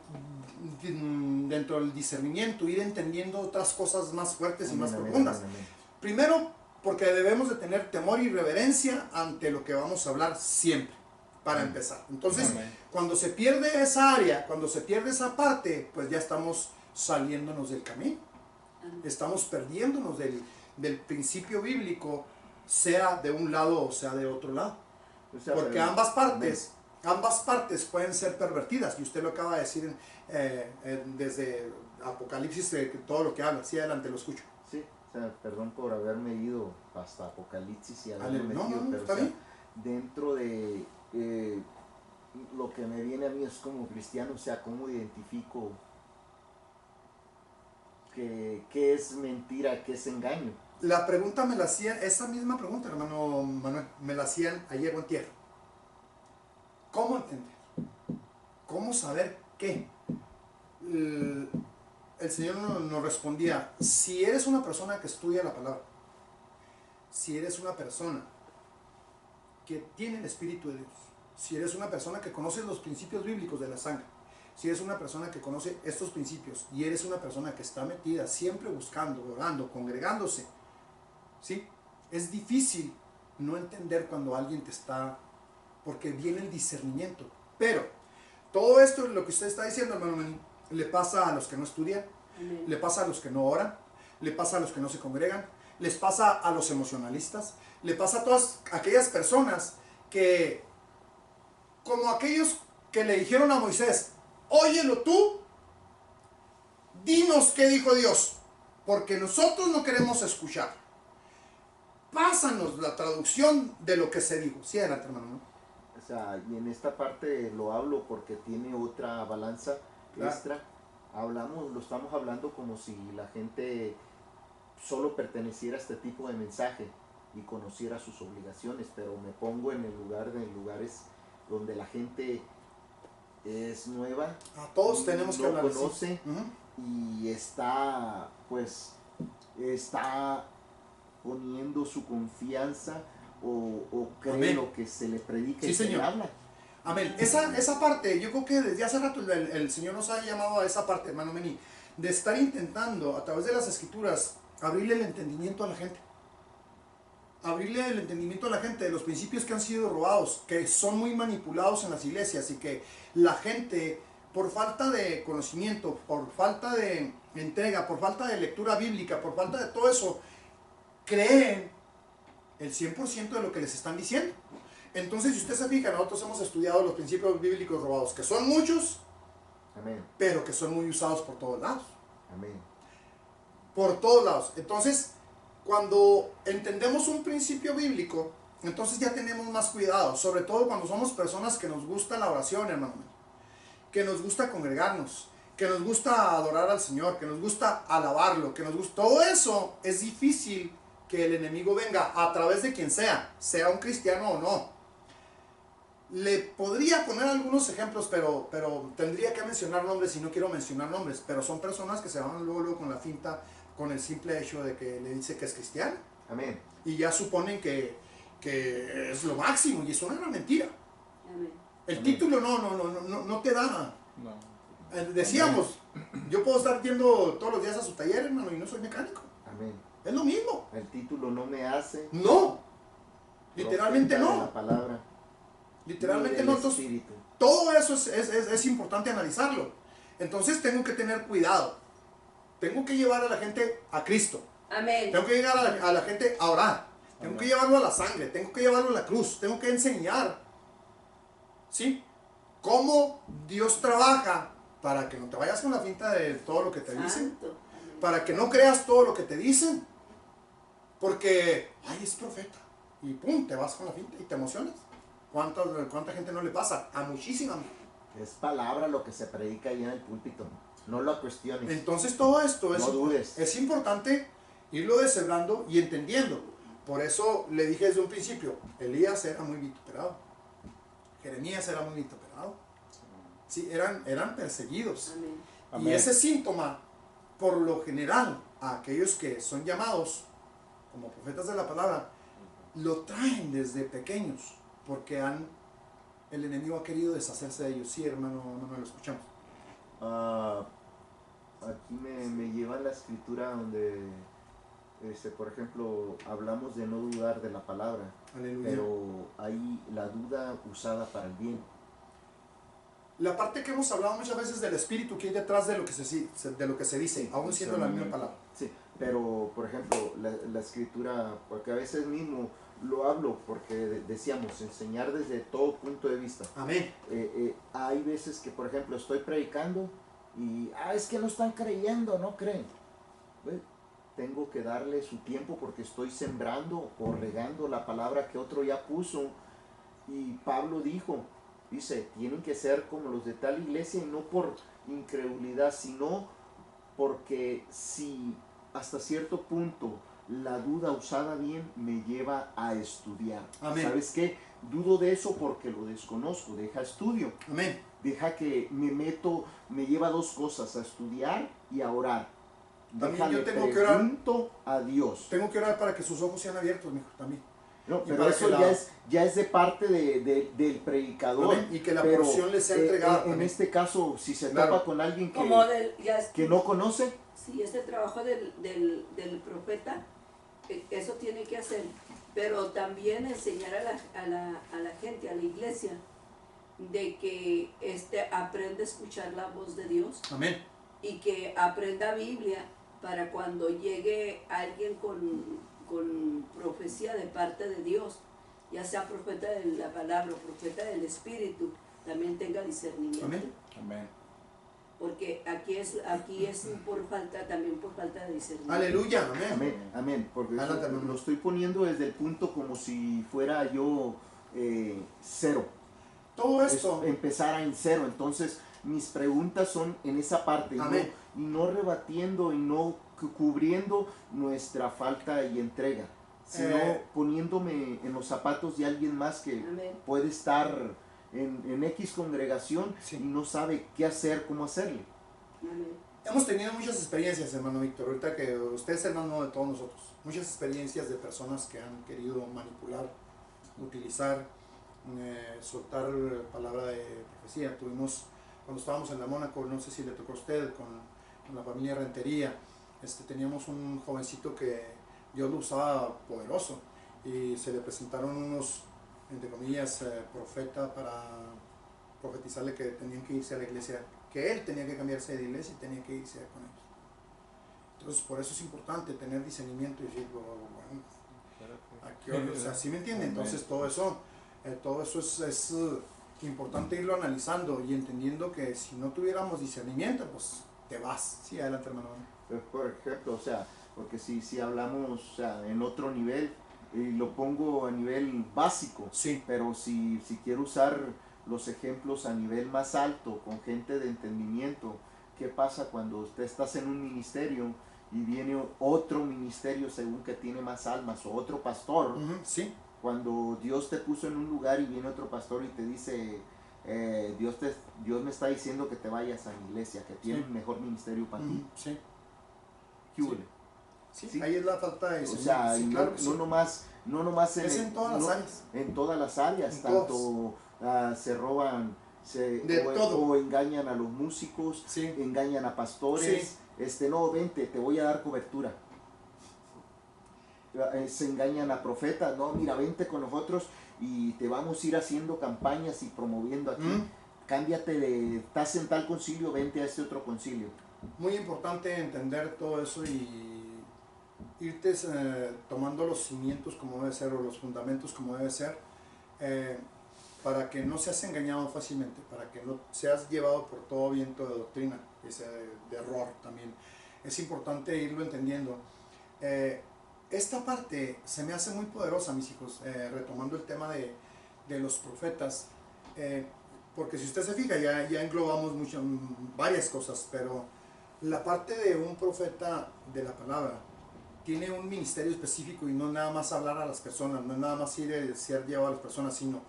dentro del discernimiento, ir entendiendo otras cosas más fuertes y
Amén,
más
amén,
profundas.
amén, amén.
Primero, porque debemos de tener temor y reverencia ante lo que vamos a hablar siempre, para
Amén.
empezar. Entonces,
Amén.
cuando se pierde esa área, cuando se pierde esa parte, pues ya estamos saliéndonos del camino. Estamos perdiéndonos del principio bíblico, sea de un lado o sea de otro lado.
O sea,
Porque
pero-
ambas partes pueden ser pervertidas, y usted lo acaba de decir desde Apocalipsis, todo lo que habla. Sí, adelante, lo escucho.
Sí, o sea, perdón por haberme ido hasta Apocalipsis y haberme
Ale, no,
metido,
no,
pero
está
o sea,
bien.
dentro de lo que me viene a mí es como cristiano, o sea, cómo identifico qué es mentira, qué es engaño.
La pregunta me la hacían, esa misma pregunta, hermano Manuel, me la hacían ayer o antier. ¿Cómo entender? ¿Cómo saber qué? El Señor nos respondía, si eres una persona que estudia la palabra, si eres una persona que tiene el Espíritu de Dios, si eres una persona que conoce los principios bíblicos de la sangre, si eres una persona que conoce estos principios y eres una persona que está metida siempre buscando, orando, congregándose, ¿sí? Es difícil no entender cuando alguien te está, porque viene el discernimiento. Pero todo esto, lo que usted está diciendo, hermano, le pasa a los que no estudian,
Amén.
le pasa a los que no oran, le pasa a los que no se congregan, les pasa a los emocionalistas, le pasa a todas aquellas personas que, como aquellos que le dijeron a Moisés, óyelo tú, dinos qué dijo Dios, porque nosotros no queremos escuchar. pásanos la traducción de lo que se dijo. Sí, adelante, hermano, ¿no?
O sea, y en esta parte lo hablo porque tiene otra balanza
Claro.
extra. Lo estamos hablando como si la gente solo perteneciera a este tipo de mensaje y conociera sus obligaciones, pero me pongo en el lugar de lugares donde la gente es nueva,
A todos tenemos que
no
hablar así.
conoce
Ujú.
y está poniendo su confianza o cree
Amén.
lo que se le predica
Sí,
y se le
Señor.
habla.
Amén. Esa parte, yo creo que desde hace rato el Señor nos ha llamado a esa parte, hermano Meni, de estar intentando a través de las escrituras abrirle el entendimiento a la gente. Abrirle el entendimiento a la gente de los principios que han sido robados, que son muy manipulados en las iglesias y que la gente, por falta de conocimiento, por falta de entrega, por falta de lectura bíblica, por falta de todo eso, creen el 100% de lo que les están diciendo. Entonces, si usted se fija, nosotros hemos estudiado los principios bíblicos robados, que son muchos,
Amén,
pero que son muy usados por todos lados.
amén,
Por todos lados. Entonces, cuando entendemos un principio bíblico, entonces ya tenemos más cuidado, sobre todo cuando somos personas que nos gusta la oración, hermano, que nos gusta congregarnos, que nos gusta adorar al Señor, que nos gusta alabarlo, que nos gusta... Todo eso es difícil que el enemigo venga a través de quien sea un cristiano o no. Le podría poner algunos ejemplos, pero tendría que mencionar nombres y no quiero mencionar nombres, pero son personas que se van luego con la finta, con el simple hecho de que le dice que es cristiano
amén.
y ya suponen que es lo máximo y es una gran mentira.
Amén.
El
Amén.
título no te da.
No.
Decíamos, yo puedo estar yendo todos los días a su taller, hermano, y no soy mecánico.
Amén.
Es lo mismo.
El título no me hace
No. Literalmente
profeta de
no.
la palabra,
Literalmente
ni del
no. Entonces,
espíritu.
todo eso es importante analizarlo. Entonces tengo que tener cuidado. Tengo que llevar a la gente a Cristo.
Amén.
Tengo que llegar a la gente a orar. Tengo que llevarlo a la sangre. Tengo que llevarlo a la cruz. Tengo que enseñar. ¿Sí? Cómo Dios trabaja para que no te vayas con la finta de todo lo que te dicen.
Santo. Amén.
Para que no creas todo lo que te dicen. Porque, ay, es profeta. Y pum, te vas con la finta y te emocionas. ¿Cuánta gente no le pasa? A muchísima.
Es palabra lo que se predica ahí en el púlpito. No lo cuestiones.
Entonces todo esto
No dudes.
es importante irlo deshebrando y entendiendo. Por eso le dije desde un principio, Elías era muy vituperado. Jeremías era muy vituperado. Sí, eran perseguidos.
Amén.
Y
Amén.
ese síntoma, por lo general, a aquellos que son llamados como profetas de la palabra, lo traen desde pequeños, porque el enemigo ha querido deshacerse de ellos. Sí, hermano, no lo escuchamos.
Aquí me lleva la escritura donde, por ejemplo, hablamos de no dudar de la palabra,
Aleluya.
pero hay la duda usada para el bien.
La parte que hemos hablado muchas veces del espíritu que hay detrás de lo que se dice,
Sí,
aún siendo la misma palabra.
Sí, pero por ejemplo, la escritura, porque a veces mismo lo hablo, porque decíamos, enseñar desde todo punto de vista.
Amén.
Hay veces que, por ejemplo, estoy predicando y, es que no están creyendo, no creen. Bueno, tengo que darle su tiempo porque estoy sembrando o regando la palabra que otro ya puso. Y Pablo dice, tienen que ser como los de tal iglesia y no por incredulidad, sino porque si hasta cierto punto la duda usada bien me lleva a estudiar.
Amén.
¿Sabes qué? Dudo de eso porque lo desconozco, deja estudio.
Amén.
Deja que me lleva a dos cosas, a estudiar y a orar.
También
Déjale,
yo tengo que orar.
pregunto a Dios.
Tengo que orar para que sus ojos sean abiertos, mijo, también.
No,
Y
pero
para
eso
que
ya es de parte del predicador.
Amén. Y que la
Pero,
porción le sea entregada
en
también.
este caso, si se
Claro.
topa con alguien
Como
que no conoce,
sí, este trabajo del profeta, eso tiene que hacer, pero también enseñar a la gente, a la iglesia, de que aprenda a escuchar la voz de Dios
Amén.
y que aprenda Biblia para cuando llegue alguien con profecía de parte de Dios, ya sea profeta de la palabra o profeta del Espíritu, también tenga discernimiento.
Amén.
Amén.
Porque porque aquí es por falta, también por falta de discernimiento.
Aleluya, amén.
Amén, amén, porque
Adelante, hermano.
lo estoy poniendo desde el punto como si fuera yo cero.
Todo esto,
Empezara en cero. Entonces, mis preguntas son en esa parte,
Amén.
y no rebatiendo y no cubriendo nuestra falta y entrega, sino poniéndome en los zapatos de alguien más que
Amén.
puede estar en X congregación
Sí.
y no sabe qué hacer, cómo hacerle.
Amén.
hemos tenido muchas experiencias, hermano Víctor, ahorita que usted es hermano de todos nosotros, muchas experiencias de personas que han querido manipular, utilizar, soltar palabra de profecía. Tuvimos, cuando estábamos en la Mónaco, no sé si le tocó a usted, con la familia Rentería, teníamos un jovencito que Dios lo usaba poderoso y se le presentaron unos, entre comillas, profetas para profetizarle que tenían que irse a la iglesia, que él tenía que cambiarse de iglesia y tenía que irse con ellos. Entonces, por eso es importante tener discernimiento y decir, bueno, ¿a qué hora? O sea, ¿sí me entiende? Entonces, todo eso es importante irlo analizando y entendiendo que si no tuviéramos discernimiento, pues te vas. Sí, adelante, hermano.
Por ejemplo, o sea, porque si hablamos, o sea, en otro nivel, y lo pongo a nivel básico,
Sí.
pero si quiero usar los ejemplos a nivel más alto, con gente de entendimiento, ¿qué pasa cuando usted estás en un ministerio y viene otro ministerio según que tiene más almas, o otro pastor?
Ujú, sí.
Cuando Dios te puso en un lugar y viene otro pastor y te dice, Dios me está diciendo que te vayas a mi iglesia, que tiene
Sí.
un mejor ministerio para ti.
Ujú, sí.
¿Qué hubo?
Sí.
Sí.
Ahí es la falta de
O
discernimiento.
sea,
Sí,
no,
claro que sí.
no nomás
Es en todas las áreas.
En todas las áreas,
En
tanto se roban,
De todo.
o engañan a los músicos,
Sí.
engañan a pastores, no, vente, te voy a dar cobertura. Se engañan a profetas, no, mira, vente con nosotros y te vamos a ir haciendo campañas y promoviendo aquí.
Mm.
Cámbiate estás en tal concilio, vente a este otro concilio.
Muy importante entender todo eso y irte tomando los cimientos como debe ser o los fundamentos como debe ser, para que no seas engañado fácilmente, para que no seas llevado por todo viento de doctrina, de error también. Es importante irlo entendiendo. Esta parte se me hace muy poderosa, mis hijos, retomando el tema de los profetas, porque si usted se fija, ya englobamos varias cosas, pero la parte de un profeta de la palabra tiene un ministerio específico y no nada más hablar a las personas, no es nada más ir a ser llevado a las personas, sino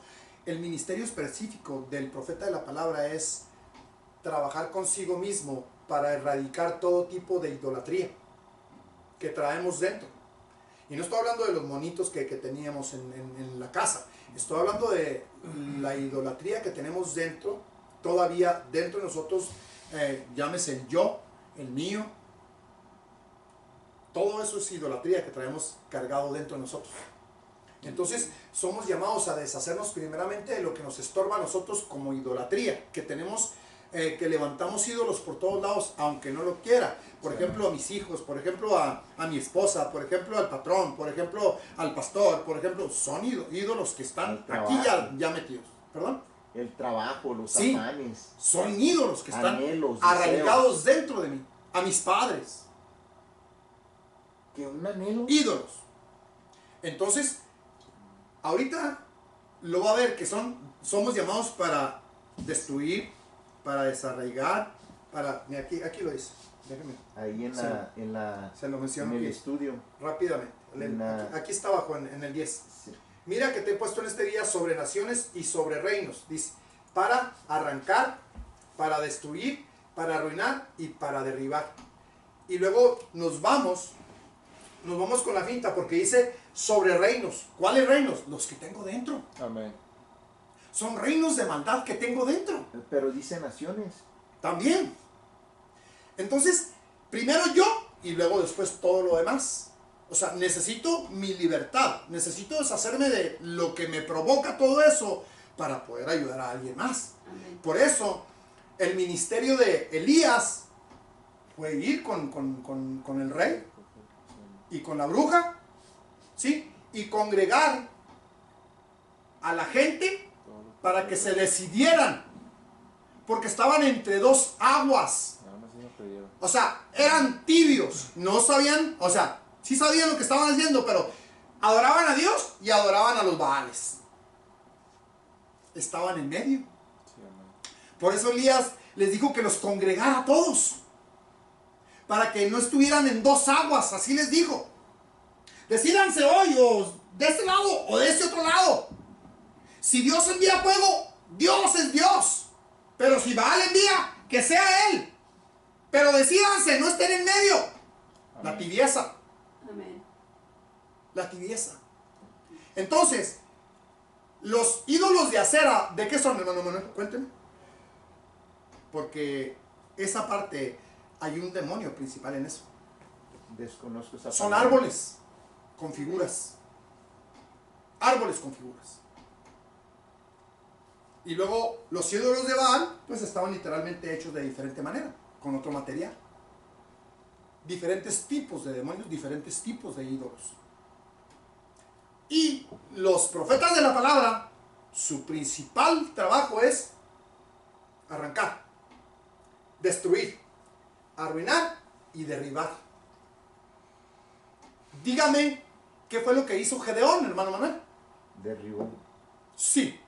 el ministerio específico del profeta de la palabra es trabajar consigo mismo para erradicar todo tipo de idolatría que traemos dentro. Y no estoy hablando de los monitos que teníamos en la casa, estoy hablando de la idolatría que tenemos dentro, todavía dentro de nosotros, llámese el yo, el mío. Todo eso es idolatría que traemos cargado dentro de nosotros. Entonces somos llamados a deshacernos primeramente de lo que nos estorba a nosotros como idolatría, que tenemos, que levantamos ídolos por todos lados, aunque no lo quiera. Por ejemplo, a mis hijos, por ejemplo, a mi esposa, por ejemplo, al patrón, por ejemplo, al pastor, por ejemplo, son ídolos que están aquí ya metidos. ¿Perdón?
El trabajo, los
Sí.
afanes.
Son ídolos que están
Anhelos,
arraigados dentro de mí, a mis padres.
¿Que un anhelo?
Ídolos. Entonces, ahorita lo va a ver que somos llamados para destruir, para desarraigar, mira, aquí lo dice. Déjeme.
Ahí
Se lo
en
menciono
el
aquí,
estudio.
rápidamente. Aquí está abajo en el 10.
Sí.
Mira que te he puesto en este día sobre naciones y sobre reinos. Dice, para arrancar, para destruir, para arruinar y para derribar. Y luego nos vamos con la finta porque dice sobre reinos. ¿Cuáles reinos? Los que tengo dentro.
Amén.
Son reinos de maldad que tengo dentro.
Pero dice naciones.
También. Entonces, primero yo y luego después todo lo demás. O sea, necesito mi libertad. Necesito deshacerme de lo que me provoca todo eso para poder ayudar a alguien más.
Amén.
Por eso, el ministerio de Elías fue ir con el rey y con la bruja, ¿sí? Y congregar a la gente para que se decidieran, porque estaban entre dos aguas. O sea, eran tibios, no sabían, o sea, sí sabían lo que estaban haciendo, pero adoraban a Dios y adoraban a los Baales. Estaban en medio.
Sí, amén.
Por eso Elías les dijo que los congregara a todos, para que no estuvieran en dos aguas, así les dijo. Decídanse hoy, o de este lado o de este otro lado. Si Dios envía fuego, Dios es Dios. Pero si Baal envía, que sea Él. Pero decídanse, no estén en medio. La
Amén.
tibieza.
Amén.
La tibieza. Entonces, los ídolos de acera, ¿de qué son, hermano Manuel? Cuénteme. Porque esa parte, hay un demonio principal en eso.
Desconozco esa
Son
palabra.
árboles con figuras. Árboles con figuras. Y luego los ídolos de Baal, pues estaban literalmente hechos de diferente manera, con otro material. Diferentes tipos de demonios, diferentes tipos de ídolos. Y los profetas de la palabra, su principal trabajo es arrancar, destruir, arruinar y derribar. Dígame, ¿qué fue lo que hizo Gedeón, hermano Manuel?
Derribó.
Sí.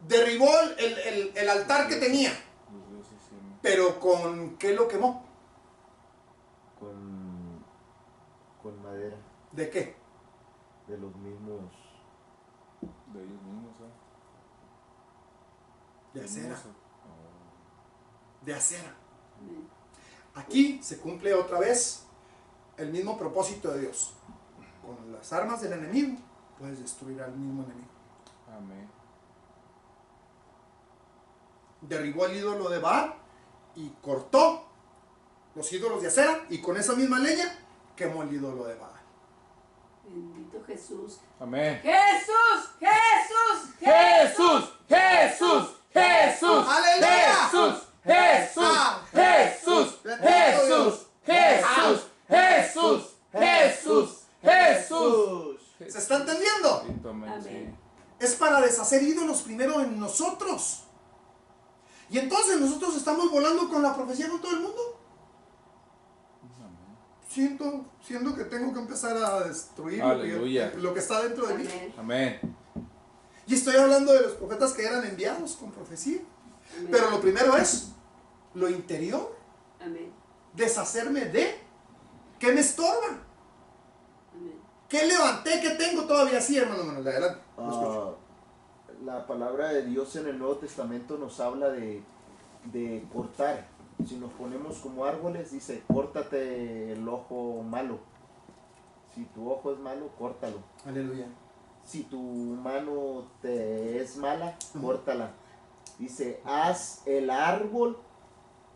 Derribó el altar que tenía,
Los dioses, sí, amén.
pero ¿con qué lo quemó?
Con madera
¿De qué?
de los mismos.
De ellos mismos, ¿eh?
De acera.
Hermoso.
De acera.
Amén.
Aquí se cumple otra vez el mismo propósito de Dios. Con las armas del enemigo puedes destruir al mismo enemigo.
Amén.
Derribó el ídolo de Baal y cortó los ídolos de acera, y con esa misma leña quemó el ídolo de Baal.
Bendito Jesús.
Amén.
Jesús, Jesús,
Jesús, Jesús, Jesús,
¡Aleluya!
Jesús, Jesús,
Ah.
Jesús, Jesús, Jesús, Jesús, Jesús, Jesús.
¿Se está entendiendo?
Bendito, amén,
Amén.
Es para deshacer ídolos primero en nosotros. Y entonces nosotros estamos volando con la profecía con todo el mundo. Siento que tengo que empezar a destruir
Aleluya.
lo que está dentro de mí.
Amén.
Amén.
Y estoy hablando de los profetas que eran enviados con profecía.
Amén.
Pero lo primero es lo interior,
Amén.
deshacerme de qué me estorba,
Amén.
qué levanté, qué tengo todavía así, hermano Manuel. Adelante. Lo escucho.
La palabra de Dios en el Nuevo Testamento nos habla de cortar. Si nos ponemos como árboles, dice, córtate el ojo malo. Si tu ojo es malo, córtalo.
Aleluya.
Si tu mano te es mala, córtala. Dice, haz el árbol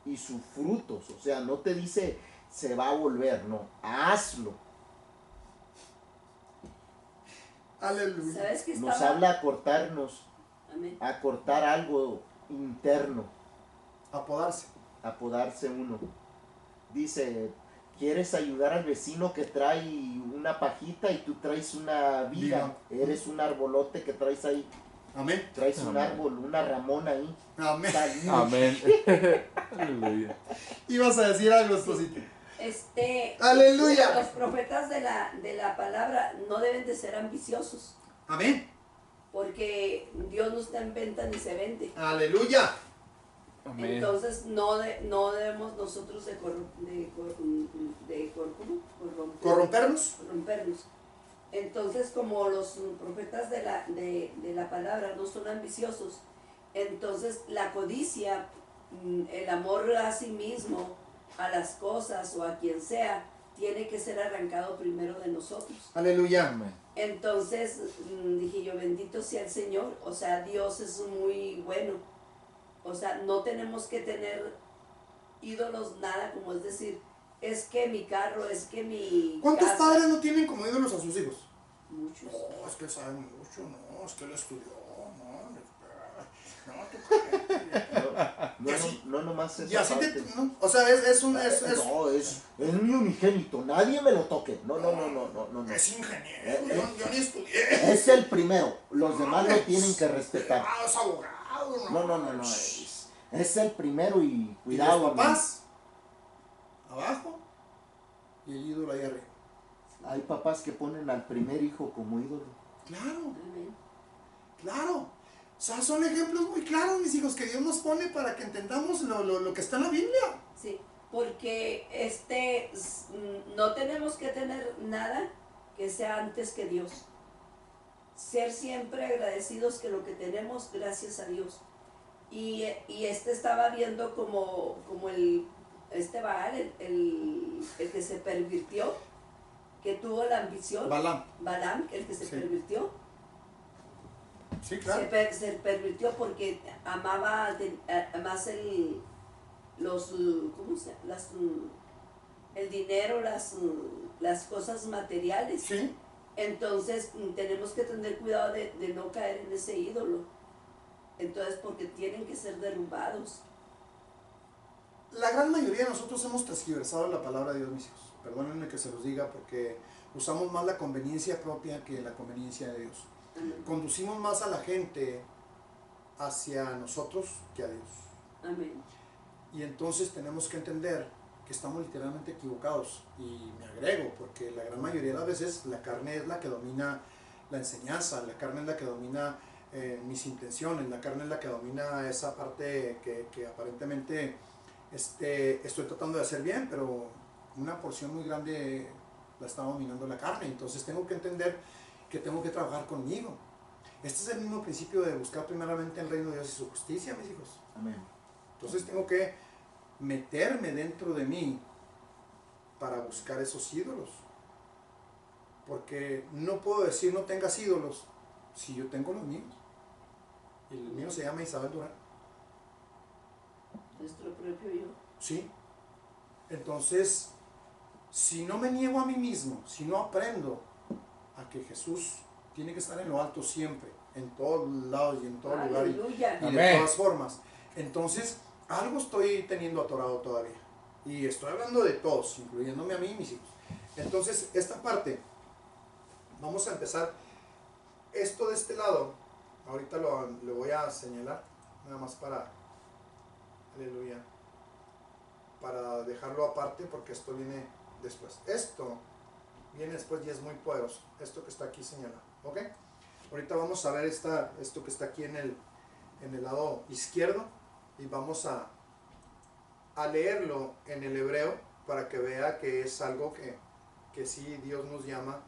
y sus frutos. O sea, no te dice, se va a volver, no, hazlo.
Aleluya.
¿Sabes qué
Nos
estaba?
habla a cortarnos,
Amén.
a cortar algo interno,
Apodarse.
a podarse uno. Dice, ¿quieres ayudar al vecino que trae una pajita y tú traes una viga? Eres un arbolote que traes ahí,
Amén.
traes un
Amén.
árbol, una ramona ahí.
Amén.
Salí.
Amén. Aleluya.
Ibas a decir algo, esposito.
Aleluya.
Aleluya.
Los profetas de la palabra no deben de ser ambiciosos,
Amén.
porque Dios no está en venta ni se vende.
Aleluya.
Amén.
Entonces no debemos nosotros de
Corrompernos.
corrompernos. Entonces, como los profetas de la palabra no son ambiciosos, entonces la codicia, el amor a sí mismo, a las cosas o a quien sea, tiene que ser arrancado primero de nosotros.
Aleluya.
Amén.
Entonces dije yo, bendito sea el Señor, o sea, Dios es muy bueno. O sea, no tenemos que tener ídolos, nada, como es decir, es que mi carro, es que mi
¿Cuántos
casa.
padres no tienen como ídolos a sus hijos?
Muchos.
No, es que sabe mucho, no, es que él estudió,
No nomás es
y así te, no, o sea, es
No, es mi unigénito, nadie me lo toque. No.
es ingeniero, yo ni estudié.
Es el primero, los demás lo tienen que respetar.
Es abogado,
No. Es el primero y
¿Y
cuidado.
los papás? abajo y el ídolo ahí arriba.
Hay papás que ponen al primer hijo como ídolo.
Claro,
Amén.
claro. O sea, son ejemplos muy claros, mis hijos, que Dios nos pone para que entendamos lo que está en la Biblia.
Sí, porque no tenemos que tener nada que sea antes que Dios. Ser siempre agradecidos que lo que tenemos, gracias a Dios. Y estaba viendo como este Baal, el que se pervirtió, que tuvo la ambición, Balaam, el que se
Sí.
pervirtió,
Sí, claro.
se pervirtió porque amaba más el dinero, las cosas materiales.
Sí.
Entonces tenemos que tener cuidado de no caer en ese ídolo. Entonces, porque tienen que ser derrumbados.
La gran mayoría de nosotros hemos transgiversado la palabra de Dios, mis hijos. Perdónenme que se los diga porque usamos más la conveniencia propia que la conveniencia de Dios.
Amén.
Conducimos más a la gente hacia nosotros que a Dios.
Amén.
Y entonces tenemos que entender que estamos literalmente equivocados. Y me agrego, porque la gran mayoría de las veces la carne es la que domina la enseñanza, la carne es la que domina mis intenciones, la carne es la que domina esa parte que aparentemente estoy tratando de hacer bien, pero una porción muy grande la está dominando la carne. Entonces tengo que entender que tengo que trabajar conmigo. Este es el mismo principio de buscar primeramente el reino de Dios y su justicia, mis hijos.
Amén.
Entonces tengo que meterme dentro de mí para buscar esos ídolos. Porque no puedo decir no tengas ídolos si yo tengo los míos. Y el mío se llama Isabel Durán.
Nuestro propio yo.
Sí. Entonces, si no me niego a mí mismo, si no aprendo a que Jesús tiene que estar en lo alto siempre, en todos lados y en todo lugar
Aleluya.
y de
Amén.
todas formas, entonces algo estoy teniendo atorado todavía. Y estoy hablando de todos, incluyéndome a mí y mis hijos. Entonces, esta parte, vamos a empezar esto de este lado. Ahorita lo voy a señalar, nada más para, aleluya, para dejarlo aparte porque esto viene después. Esto viene después y es muy poderoso, esto que está aquí señalado, ¿ok? Ahorita vamos a ver esto que está aquí en el lado izquierdo y vamos a leerlo en el hebreo para que vea que es algo que sí Dios nos llama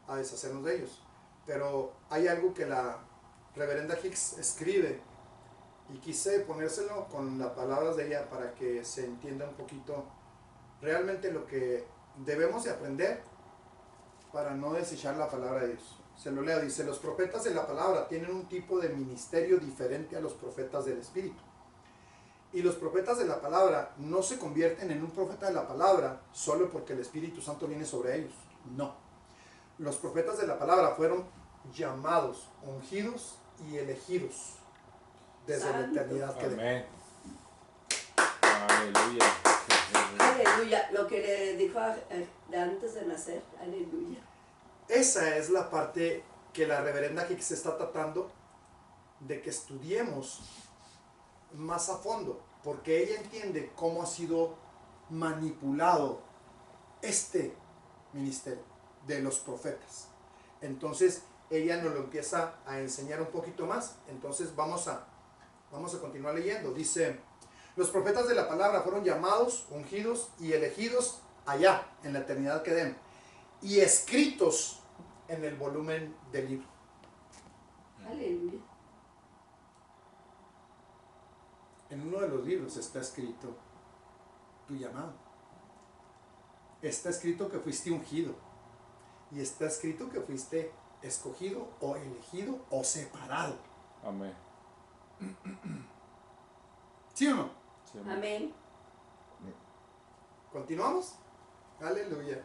a deshacernos de ellos. Pero hay algo que la reverenda Hicks escribe y quise ponérselo con las palabras de ella para que se entienda un poquito realmente lo que debemos de aprender para no desechar la palabra de Dios. Se lo leo, dice: los profetas de la palabra tienen un tipo de ministerio diferente a los profetas del Espíritu. Y los profetas de la palabra no se convierten en un profeta de la palabra solo porque el Espíritu Santo viene sobre ellos. No. Los profetas de la palabra fueron llamados, ungidos y elegidos desde la eternidad que
Amén. Aleluya.
Aleluya. Lo que le dijo antes de nacer. Aleluya.
Esa es la parte que la reverenda Hicks está tratando de que estudiemos más a fondo, porque ella entiende cómo ha sido manipulado este ministerio de los profetas. Entonces ella nos lo empieza a enseñar un poquito más. Entonces vamos a continuar leyendo. Dice: los profetas de la palabra fueron llamados, ungidos y elegidos allá en la eternidad que den, y escritos en el volumen del libro.
Aleluya.
En uno de los libros está escrito tu llamado. Está escrito que fuiste ungido. Y está escrito que fuiste escogido o elegido o separado.
Amén.
¿Sí o no?
Sí, amén.
Amén.
¿Continuamos? Aleluya.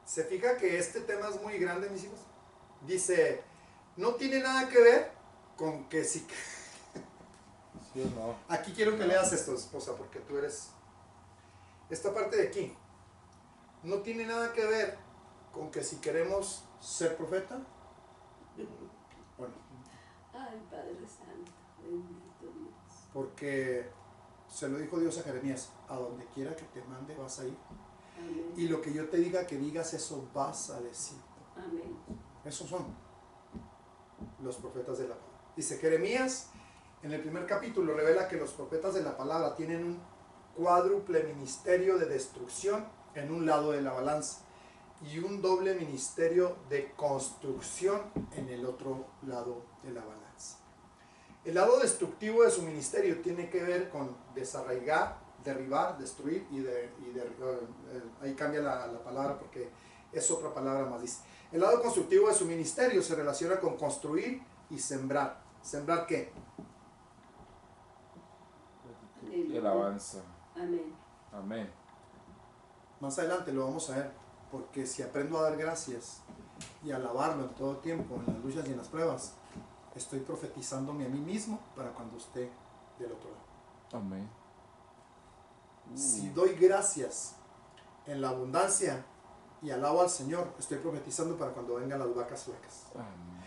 ¿Se fija que este tema es muy grande, mis hijos? Dice, no tiene nada que ver con que si...
¿Sí o no?
Aquí quiero que leas esto, esposa, porque tú eres... Esta parte de aquí no tiene nada que ver con que si queremos ser profeta. Bueno,
Ay, Padre Santo. Bendito Dios.
porque Se lo dijo Dios a Jeremías, a donde quiera que te mande vas a ir.
Amén.
Y lo que yo te diga que digas, eso vas a decir.
Amén.
Esos son los profetas de la palabra. Dice Jeremías, en el primer capítulo, revela que los profetas de la palabra tienen un cuádruple ministerio de destrucción en un lado de la balanza y un doble ministerio de construcción en el otro lado de la balanza. El lado destructivo de su ministerio tiene que ver con desarraigar, derribar, destruir ahí cambia la palabra porque es otra palabra más, dice. El lado constructivo de su ministerio se relaciona con construir y sembrar. ¿Sembrar qué?
El avanza.
Amén.
Amén.
Más adelante lo vamos a ver, porque si aprendo a dar gracias y a alabarlo en todo tiempo, en las luchas y en las pruebas, estoy profetizándome a mí mismo para cuando esté del otro lado.
Amén.
Si doy gracias en la abundancia y alabo al Señor, estoy profetizando para cuando vengan las vacas flacas.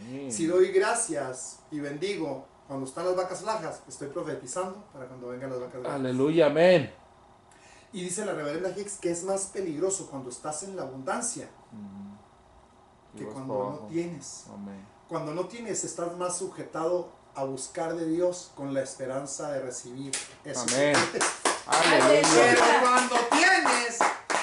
Amén.
Si doy gracias y bendigo cuando están las vacas flacas, estoy profetizando para cuando vengan las vacas flacas.
Aleluya, amén.
Y dice la reverenda Hicks que es más peligroso cuando estás en la abundancia que cuando no tienes.
Amén.
Cuando no tienes, estás más sujetado a buscar de Dios con la esperanza de recibir eso.
Amén.
Pero
Aleluya.
cuando tienes,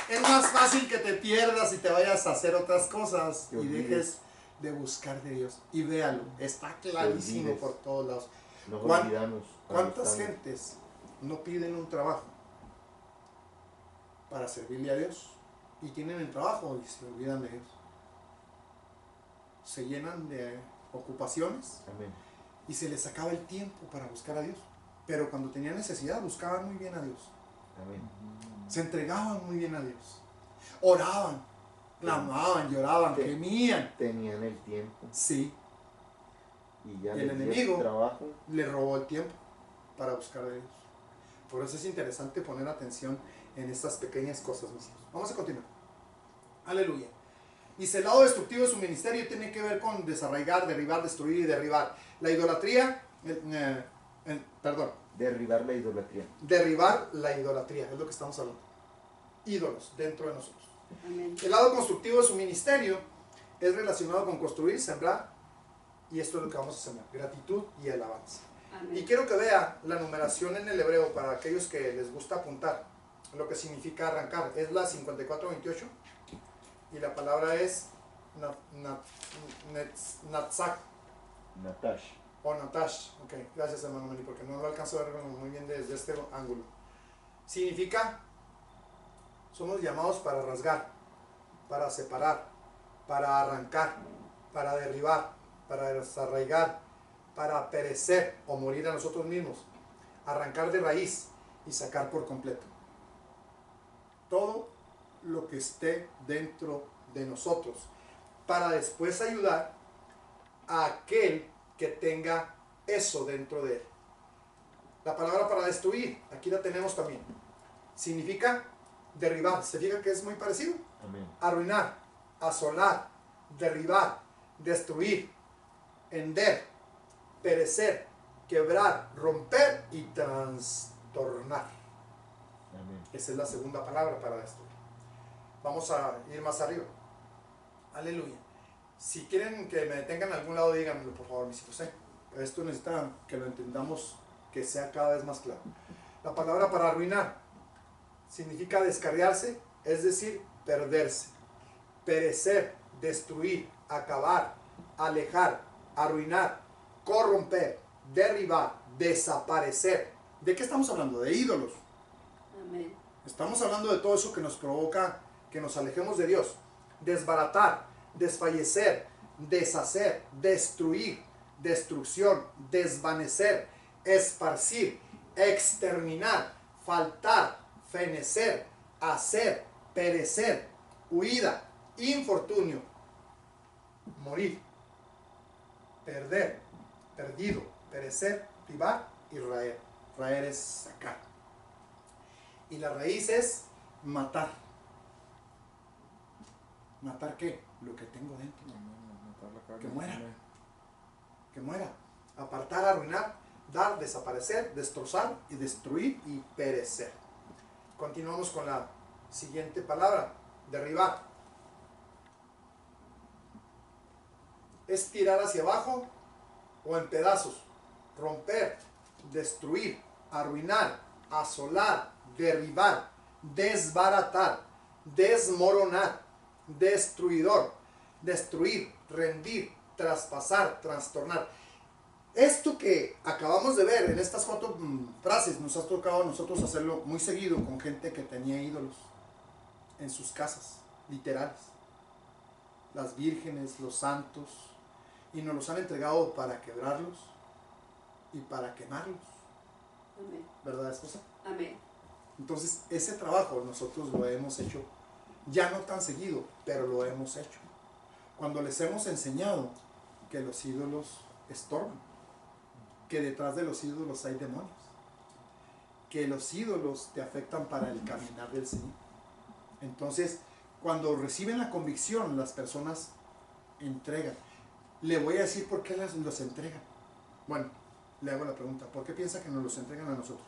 es más fácil que te pierdas y te vayas a hacer otras cosas
Te
y
olvides.
dejes de buscar de Dios. Y véalo, está clarísimo
olvides.
por todos lados.
Nos
¿Cuán-
olvidamos.
¿Cuántas gentes no piden un trabajo para servirle a Dios? Y tienen el trabajo y se olvidan de Dios. Se llenan de ocupaciones
Amén.
y se les acaba el tiempo para buscar a Dios. Pero cuando tenían necesidad, buscaban muy bien a Dios.
Amén.
Se entregaban muy bien a Dios. Oraban, clamaban, lloraban,
Sí.
gemían.
Tenían el tiempo
Sí,
y ya
Y el
les dio
enemigo
trabajo.
le robó el tiempo para buscar a Dios. Por eso es interesante poner atención en estas pequeñas cosas, mis hijos. Vamos a continuar. Aleluya. Dice, el lado destructivo de su ministerio tiene que ver con desarraigar, derribar, destruir y derribar. La idolatría,
Derribar la idolatría.
derribar la idolatría, es lo que estamos hablando. Ídolos dentro de nosotros.
Amén.
El lado constructivo de su ministerio es relacionado con construir, sembrar, y esto es lo que vamos a sembrar, gratitud y alabanza.
Amén.
Y quiero que vea la numeración en el hebreo para aquellos que les gusta apuntar lo que significa arrancar. Es la 5428 y la palabra es natzak
Natash.
o natash. Ok, gracias hermano Meli, porque no lo alcanzo a ver muy bien desde este ángulo. Significa, somos llamados para rasgar, para separar, para arrancar, para derribar, para desarraigar, para perecer o morir a nosotros mismos, arrancar de raíz y sacar por completo. Todo lo que esté dentro de nosotros, para después ayudar a aquel que tenga eso dentro de él. La palabra para destruir, aquí la tenemos también. Significa derribar. ¿Se fija que es muy parecido?
Amén.
Arruinar, asolar, derribar, destruir, hender, perecer, quebrar, romper y trastornar.
Amén.
Esa es la segunda palabra para destruir. Vamos a ir más arriba. Aleluya. Si quieren que me detengan en algún lado, díganmelo por favor, mis hijos. Esto necesita que lo entendamos, que sea cada vez más claro. La palabra para arruinar significa descarriarse, es decir, perderse, perecer, destruir, acabar, alejar, arruinar, corromper, derribar, desaparecer. ¿De qué estamos hablando? De ídolos.
Amén.
Estamos hablando de todo eso que nos provoca que nos alejemos de Dios. Desbaratar, desfallecer, deshacer, destruir, destrucción, desvanecer, esparcir, exterminar, faltar, fenecer, hacer, perecer, huida, infortunio, morir, perder, perdido, perecer, privar y raer. Raer es sacar. Y la raíz es matar. ¿Matar qué? Lo que tengo dentro. Que muera. Que muera. Apartar, arruinar, dar, desaparecer, destrozar y destruir y perecer. Continuamos con la siguiente palabra, derribar. Es tirar hacia abajo o en pedazos, romper, destruir, arruinar, asolar, derribar, desbaratar, desmoronar, destruidor, destruir, rendir, traspasar, trastornar. Esto que acabamos de ver en estas 4 frases nos ha tocado a nosotros hacerlo muy seguido con gente que tenía ídolos en sus casas, literales. Las vírgenes, los santos, y nos los han entregado para quebrarlos y para quemarlos.
Amén.
¿Verdad, esposa?
Amén.
Entonces, ese trabajo nosotros lo hemos hecho, ya no tan seguido, pero lo hemos hecho. Cuando les hemos enseñado que los ídolos estorban, que detrás de los ídolos hay demonios, que los ídolos te afectan para el caminar del Señor. Entonces, cuando reciben la convicción, las personas entregan. Le voy a decir por qué los entregan. Bueno, le hago la pregunta, ¿por qué piensa que nos los entregan a nosotros?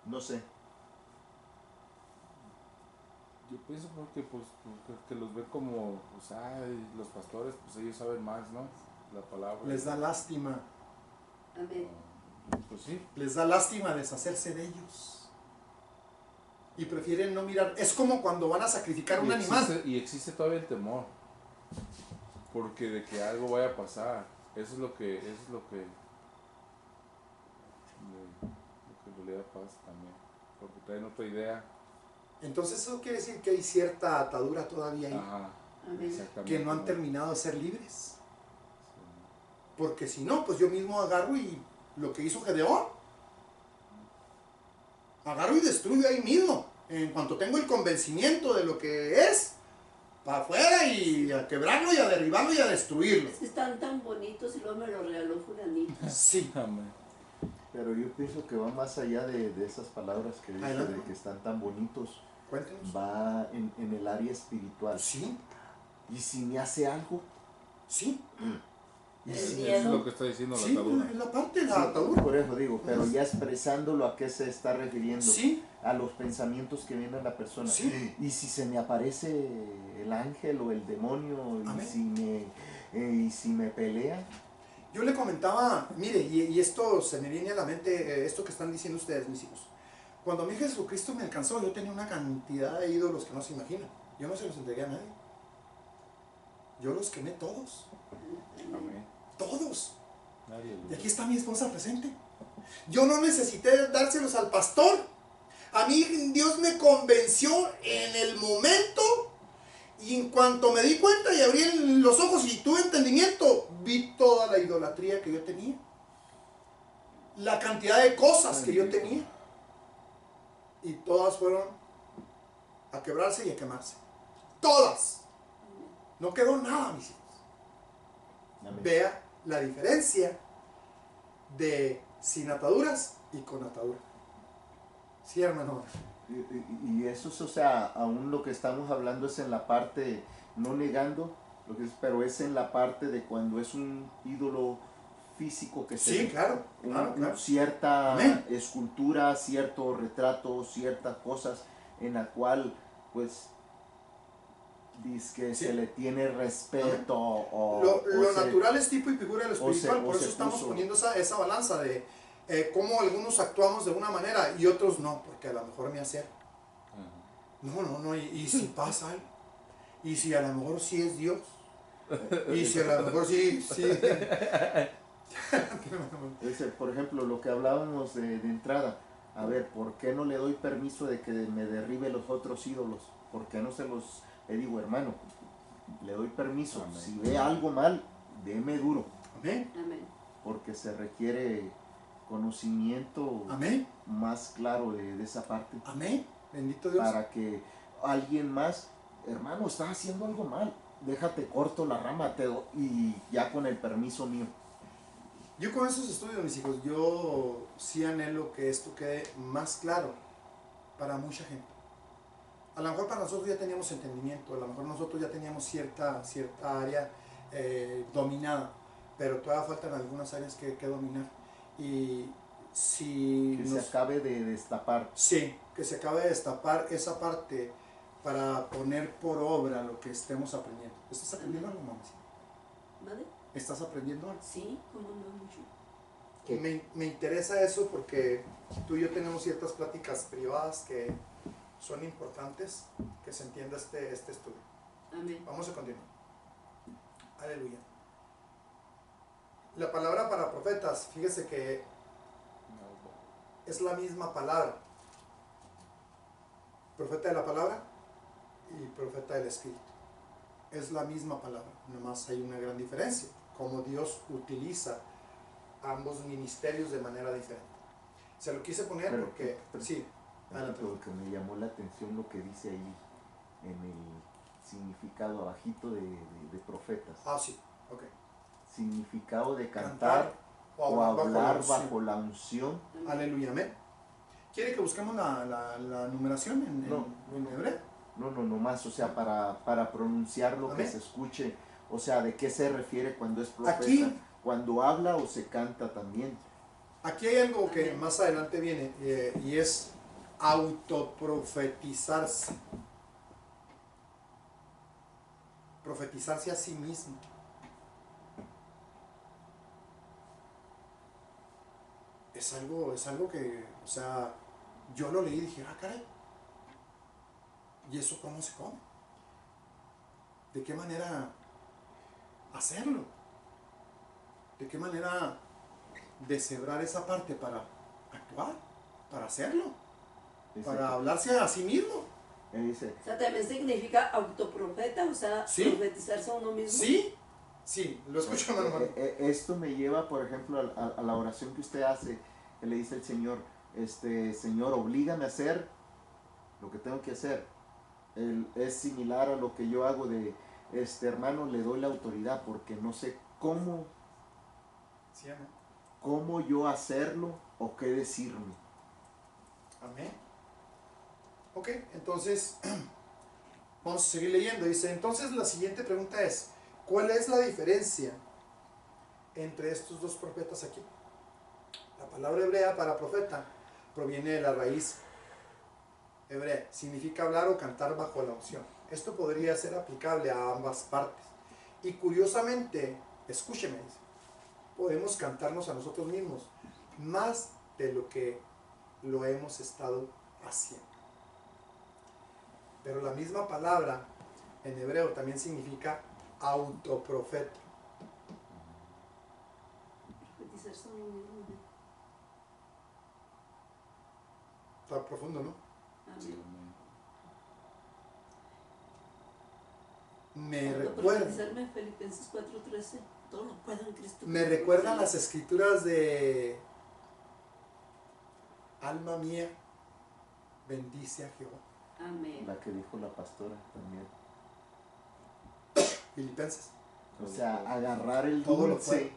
No sé.
Yo pienso porque que los ven como, pues, ay, los pastores, pues ellos saben más, ¿no? La palabra.
Les da lástima,
Amén.
Pues sí.
les da lástima deshacerse de ellos. Y prefieren no mirar. Es como cuando van a sacrificar un animal.
Y existe todavía el temor. Porque de que algo vaya a pasar. Eso es lo que en realidad pasa también. Porque traen otra idea.
Entonces eso quiere decir que hay cierta atadura todavía ahí,
Ajá.
Amén.
Exactamente.
que no han terminado de ser libres.
Sí.
Porque si no, pues yo mismo agarro y lo que hizo Gedeón, agarro y destruyo ahí mismo. En cuanto tengo el convencimiento de lo que es, para afuera y a quebrarlo y a derribarlo y a destruirlo.
Es que están tan bonitos y luego me los regaló fulanito.
Sí.
Amén.
Pero yo pienso que va más allá de esas palabras que dice,
Adelante.
de que están tan bonitos.
Cuéntenos.
Va en el área espiritual.
Sí,
Y si me hace algo,
sí,
y
El
si
miedo.
Eso es lo que está diciendo
sí,
la atadura.
es la parte de
Sí,
la atadura.
por eso digo, pero ya expresándolo a qué se está refiriendo,
Sí,
a los pensamientos que viene a la persona.
Sí.
Y si se me aparece el ángel o el demonio,
Amén.
y si me pelea,
yo le comentaba, mire, y esto se me viene a la mente, esto que están diciendo ustedes, mis hijos. Cuando a mí Jesucristo me alcanzó, yo tenía una cantidad de ídolos que no se imaginan. Yo no se los entregué a nadie. Yo los quemé todos.
Amén.
Todos.
Nadie
Y
lo-
aquí está mi esposa presente. Yo no necesité dárselos al pastor. A mí Dios me convenció en el momento. Y en cuanto me di cuenta y abrí los ojos y tuve entendimiento, vi toda la idolatría que yo tenía. La cantidad de cosas que yo tenía. Y todas fueron a quebrarse y a quemarse. Todas. No quedó nada, mis hijos.
amén.
Vea la diferencia de sin ataduras y con atadura. Sí, hermano.
Y eso es, o sea, aún lo que estamos hablando es en la parte, no negando, lo que es, pero es en la parte de cuando es un ídolo físico que se
Sí,
ve.
claro, claro.
Cierta
Amén.
escultura, cierto retrato, ciertas cosas en la cual pues dice que
Sí.
se le tiene respeto o
Lo
se-
natural es tipo y figura de lo
o se-
espiritual,
o
por
se
eso estamos
puso-
poniendo esa balanza de cómo algunos actuamos de una manera y otros no, porque a lo mejor me hace algo.
Ajá.
No, y si pasa algo, y si a lo mejor sí es Dios, y si a lo mejor sí.
Por ejemplo, lo que hablábamos de entrada, a ver, ¿por qué no le doy permiso de que me derribe los otros ídolos? ¿Por qué no se los le digo, hermano? Le doy permiso.
Amén.
Si ve algo mal, deme duro,
Amén,
Amén.
porque se requiere conocimiento
amén,
más claro de esa parte,
amén, bendito Dios.
para que alguien más, hermano, estás haciendo algo mal, déjate corto la rama y ya con el permiso mío.
Yo con esos estudios, mis hijos, yo sí anhelo que esto quede más claro para mucha gente. A lo mejor para nosotros ya teníamos entendimiento, a lo mejor nosotros ya teníamos cierta área dominada, pero todavía faltan algunas áreas que dominar. Y si
Que se acabe de destapar.
sí, que se acabe de destapar esa parte para poner por obra lo que estemos aprendiendo. ¿Estás aprendiendo algo, mamacita?
¿Vale?
¿Estás aprendiendo algo?
Sí, como no mucho.
Me interesa eso porque tú y yo tenemos ciertas pláticas privadas que son importantes que se entienda este estudio.
Amén.
Vamos a continuar. Aleluya. La palabra para profetas, fíjese que es la misma palabra. Profeta de la palabra y profeta del Espíritu. Es la misma palabra, nomás hay una gran diferencia, como Dios utiliza ambos ministerios de manera diferente. Se lo quise poner
Pero,
porque, sí, adelante.
porque me llamó la atención lo que dice ahí en el significado abajito de profetas.
Ah, sí, ok.
Significado de cantar o hablar bajo la unción.
Aleluya, amén. ¿Quiere que busquemos la numeración en hebreo?
No, nomás, o sea, para pronunciar lo
Amén.
que se escuche, o sea, de qué se refiere cuando es profeta,
Aquí-
cuando habla o se canta también.
Aquí hay algo que más adelante viene y es autoprofetizarse. Profetizarse a sí mismo. Es algo que, o sea, yo lo leí y dije, ah, caray. ¿Y eso cómo se come? ¿De qué manera hacerlo? ¿De qué manera deshebrar esa parte para actuar? Para hacerlo.
Dice
Para
que-
hablarse a sí mismo.
dice,
O sea, también significa autoprofeta, o sea,
Sí.
profetizarse a uno mismo.
Sí, sí, lo escucho, hermano.
esto me lleva, por ejemplo, a la oración que usted hace, que le dice el Señor, Señor, oblígame a hacer lo que tengo que hacer. Es similar a lo que yo hago de, hermano, le doy la autoridad porque no sé cómo
Sí, amén.
cómo yo hacerlo o qué decirme.
Amén. Ok, entonces vamos a seguir leyendo. Dice, entonces la siguiente pregunta es, ¿cuál es la diferencia entre estos dos profetas aquí? La palabra hebrea para profeta proviene de la raíz hebrea. Significa hablar o cantar bajo la unción. Esto podría ser aplicable a ambas partes. Y curiosamente, escúcheme, dice, podemos cantarnos a nosotros mismos más de lo que lo hemos estado haciendo. Pero la misma palabra en hebreo también significa autoprofeta.
Profetizarse a uno mismo.
Está profundo, ¿no?
Amén.
Me recuerda,
Autoprofetizarme, Filipenses 4:13. Todo lo puedo en Cristo.
me recuerdan las escrituras de alma mía, bendice a Jehová.
Amén.
La que dijo la pastora también.
Filipenses.
O sea, agarrar el
Todo lo
dulce,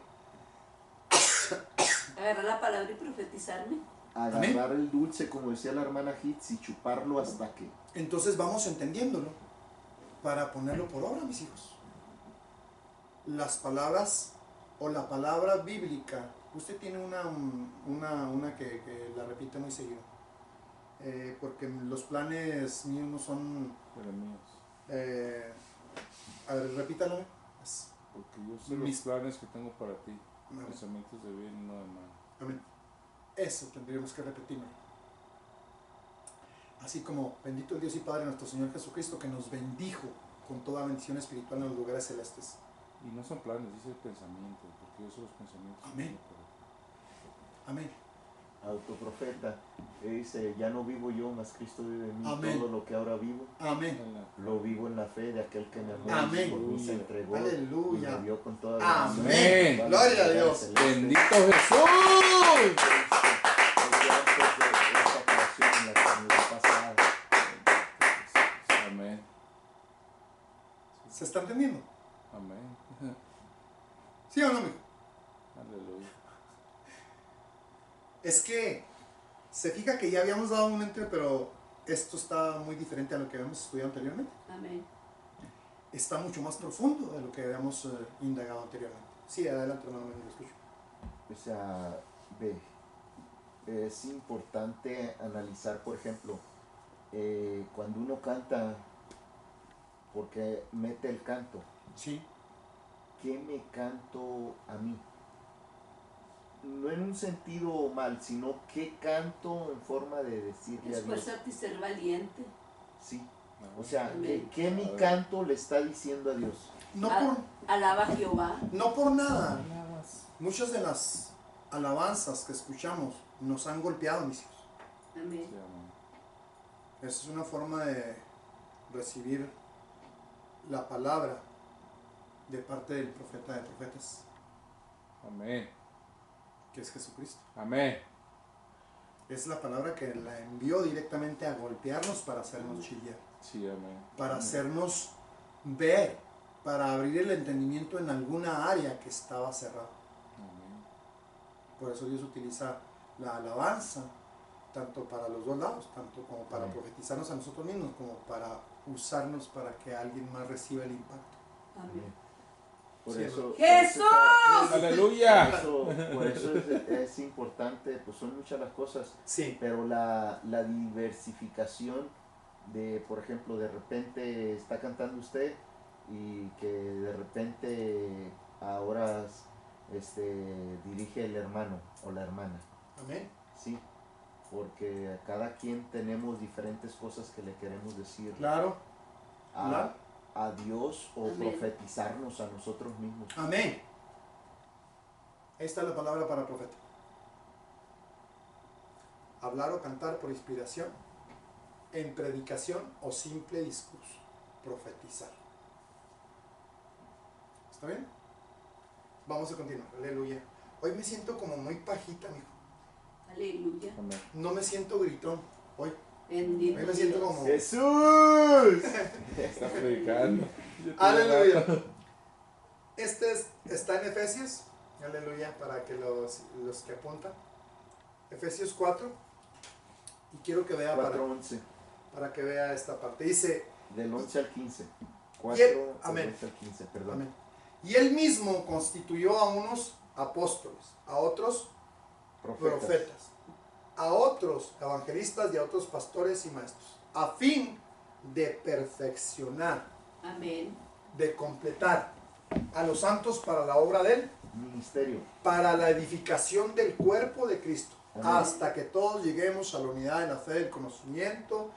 Agarrar la palabra y profetizarme.
agarrar el dulce, como decía la hermana Hitz, y chuparlo hasta que...
Entonces vamos entendiéndolo para ponerlo por obra, mis hijos. Las palabras o la palabra bíblica, usted tiene una que la repite muy seguido. Porque los planes míos no son...
Jeremías.
A ver, repítalo.
Porque yo sé
Mis-
los planes que tengo para ti,
Amén.
pensamientos de bien y no de mal.
Amén. Eso tendríamos que repetirlo. Así como bendito el Dios y Padre nuestro Señor Jesucristo, que nos bendijo con toda bendición espiritual en los lugares celestes.
Y no son planes, dice pensamientos, porque yo sé los pensamientos. que
Amén.
tengo para ti.
Amén.
Autoprofeta, que dice, ya no vivo yo, mas Cristo vive en mí.
Amén.
Todo lo que ahora vivo,
Amén.
lo vivo en la fe de aquel que me amó
Amén.
y por mí se entregó
Aleluya.
y me dio con toda
Amén.
bendición.
Gloria a Dios.
Celeste.
¡Bendito Jesús!
Desde antes de esta creación, en la eternidad pasada.
Amén.
¿Se está entendiendo?
Amén.
¿Sí o no, mijo?
Aleluya.
Es que se fija que ya habíamos dado un ente, pero esto está muy diferente a lo que habíamos estudiado anteriormente.
Amén.
está mucho más profundo de lo que habíamos indagado anteriormente. Sí, adelante, hermano, me escucho.
O sea, ve, es importante analizar, por ejemplo, cuando uno canta, porque mete el canto,
Sí,
¿qué me canto a mí? No en un sentido mal, sino qué canto en forma de decirle a Dios.
Esfuérzate y ser valiente.
Sí. O sea,
Amén.
¿qué mi canto le está diciendo a Dios?
no
A-
por,
Alaba a Jehová.
no por nada.
Nada más.
Muchas de las alabanzas que escuchamos nos han golpeado, mis hijos.
Sí,
Amén.
amén.
Esa es una forma de recibir la palabra de parte del profeta de profetas,
Amén.
que es Jesucristo.
Amén.
Es la palabra que la envió directamente a golpearnos para hacernos chillar,
Sí, amén.
para
Amén.
hacernos ver, para abrir el entendimiento en alguna área que estaba cerrada.
Amén.
Por eso Dios utiliza la alabanza tanto para los dos lados, tanto como para
Amén.
profetizarnos a nosotros mismos, como para usarnos para que alguien más reciba el impacto.
Amén.
Por
Sí,
eso,
¡Jesús!
Aleluya.
por eso es importante, pues son muchas las cosas,
Sí,
pero la diversificación de, por ejemplo, de repente está cantando usted y que de repente ahora dirige el hermano o la hermana,
amén.
¿sí? Porque cada quien tenemos diferentes cosas que le queremos decir
Claro, claro.
a Dios o
Amén.
profetizarnos a nosotros mismos.
Amén. Ahí está la palabra para profeta. Hablar o cantar por inspiración, en predicación o simple discurso. Profetizar. ¿Está bien? Vamos a continuar. Aleluya. Hoy me siento como muy pajita, mijo.
Aleluya.
Amén.
No me siento gritón. Hoy
Bendito
me siento
Dios.
como...
¡Jesús!
Está predicando.
Aleluya. Está en Efesios. Aleluya, para que los que apuntan. Efesios 4. Y quiero que vea
4:11,
para que vea esta parte. Dice,
del 11 al 15. 4
Y
del
amén.
11 al 15, perdón.
amén. Y él mismo constituyó a unos apóstoles, a otros profetas, a otros evangelistas y a otros pastores y maestros, a fin de perfeccionar,
Amén.
de completar a los santos para la obra de él,
Ministerio.
para la edificación del cuerpo de Cristo,
Amén.
hasta que todos lleguemos a la unidad de la fe, del conocimiento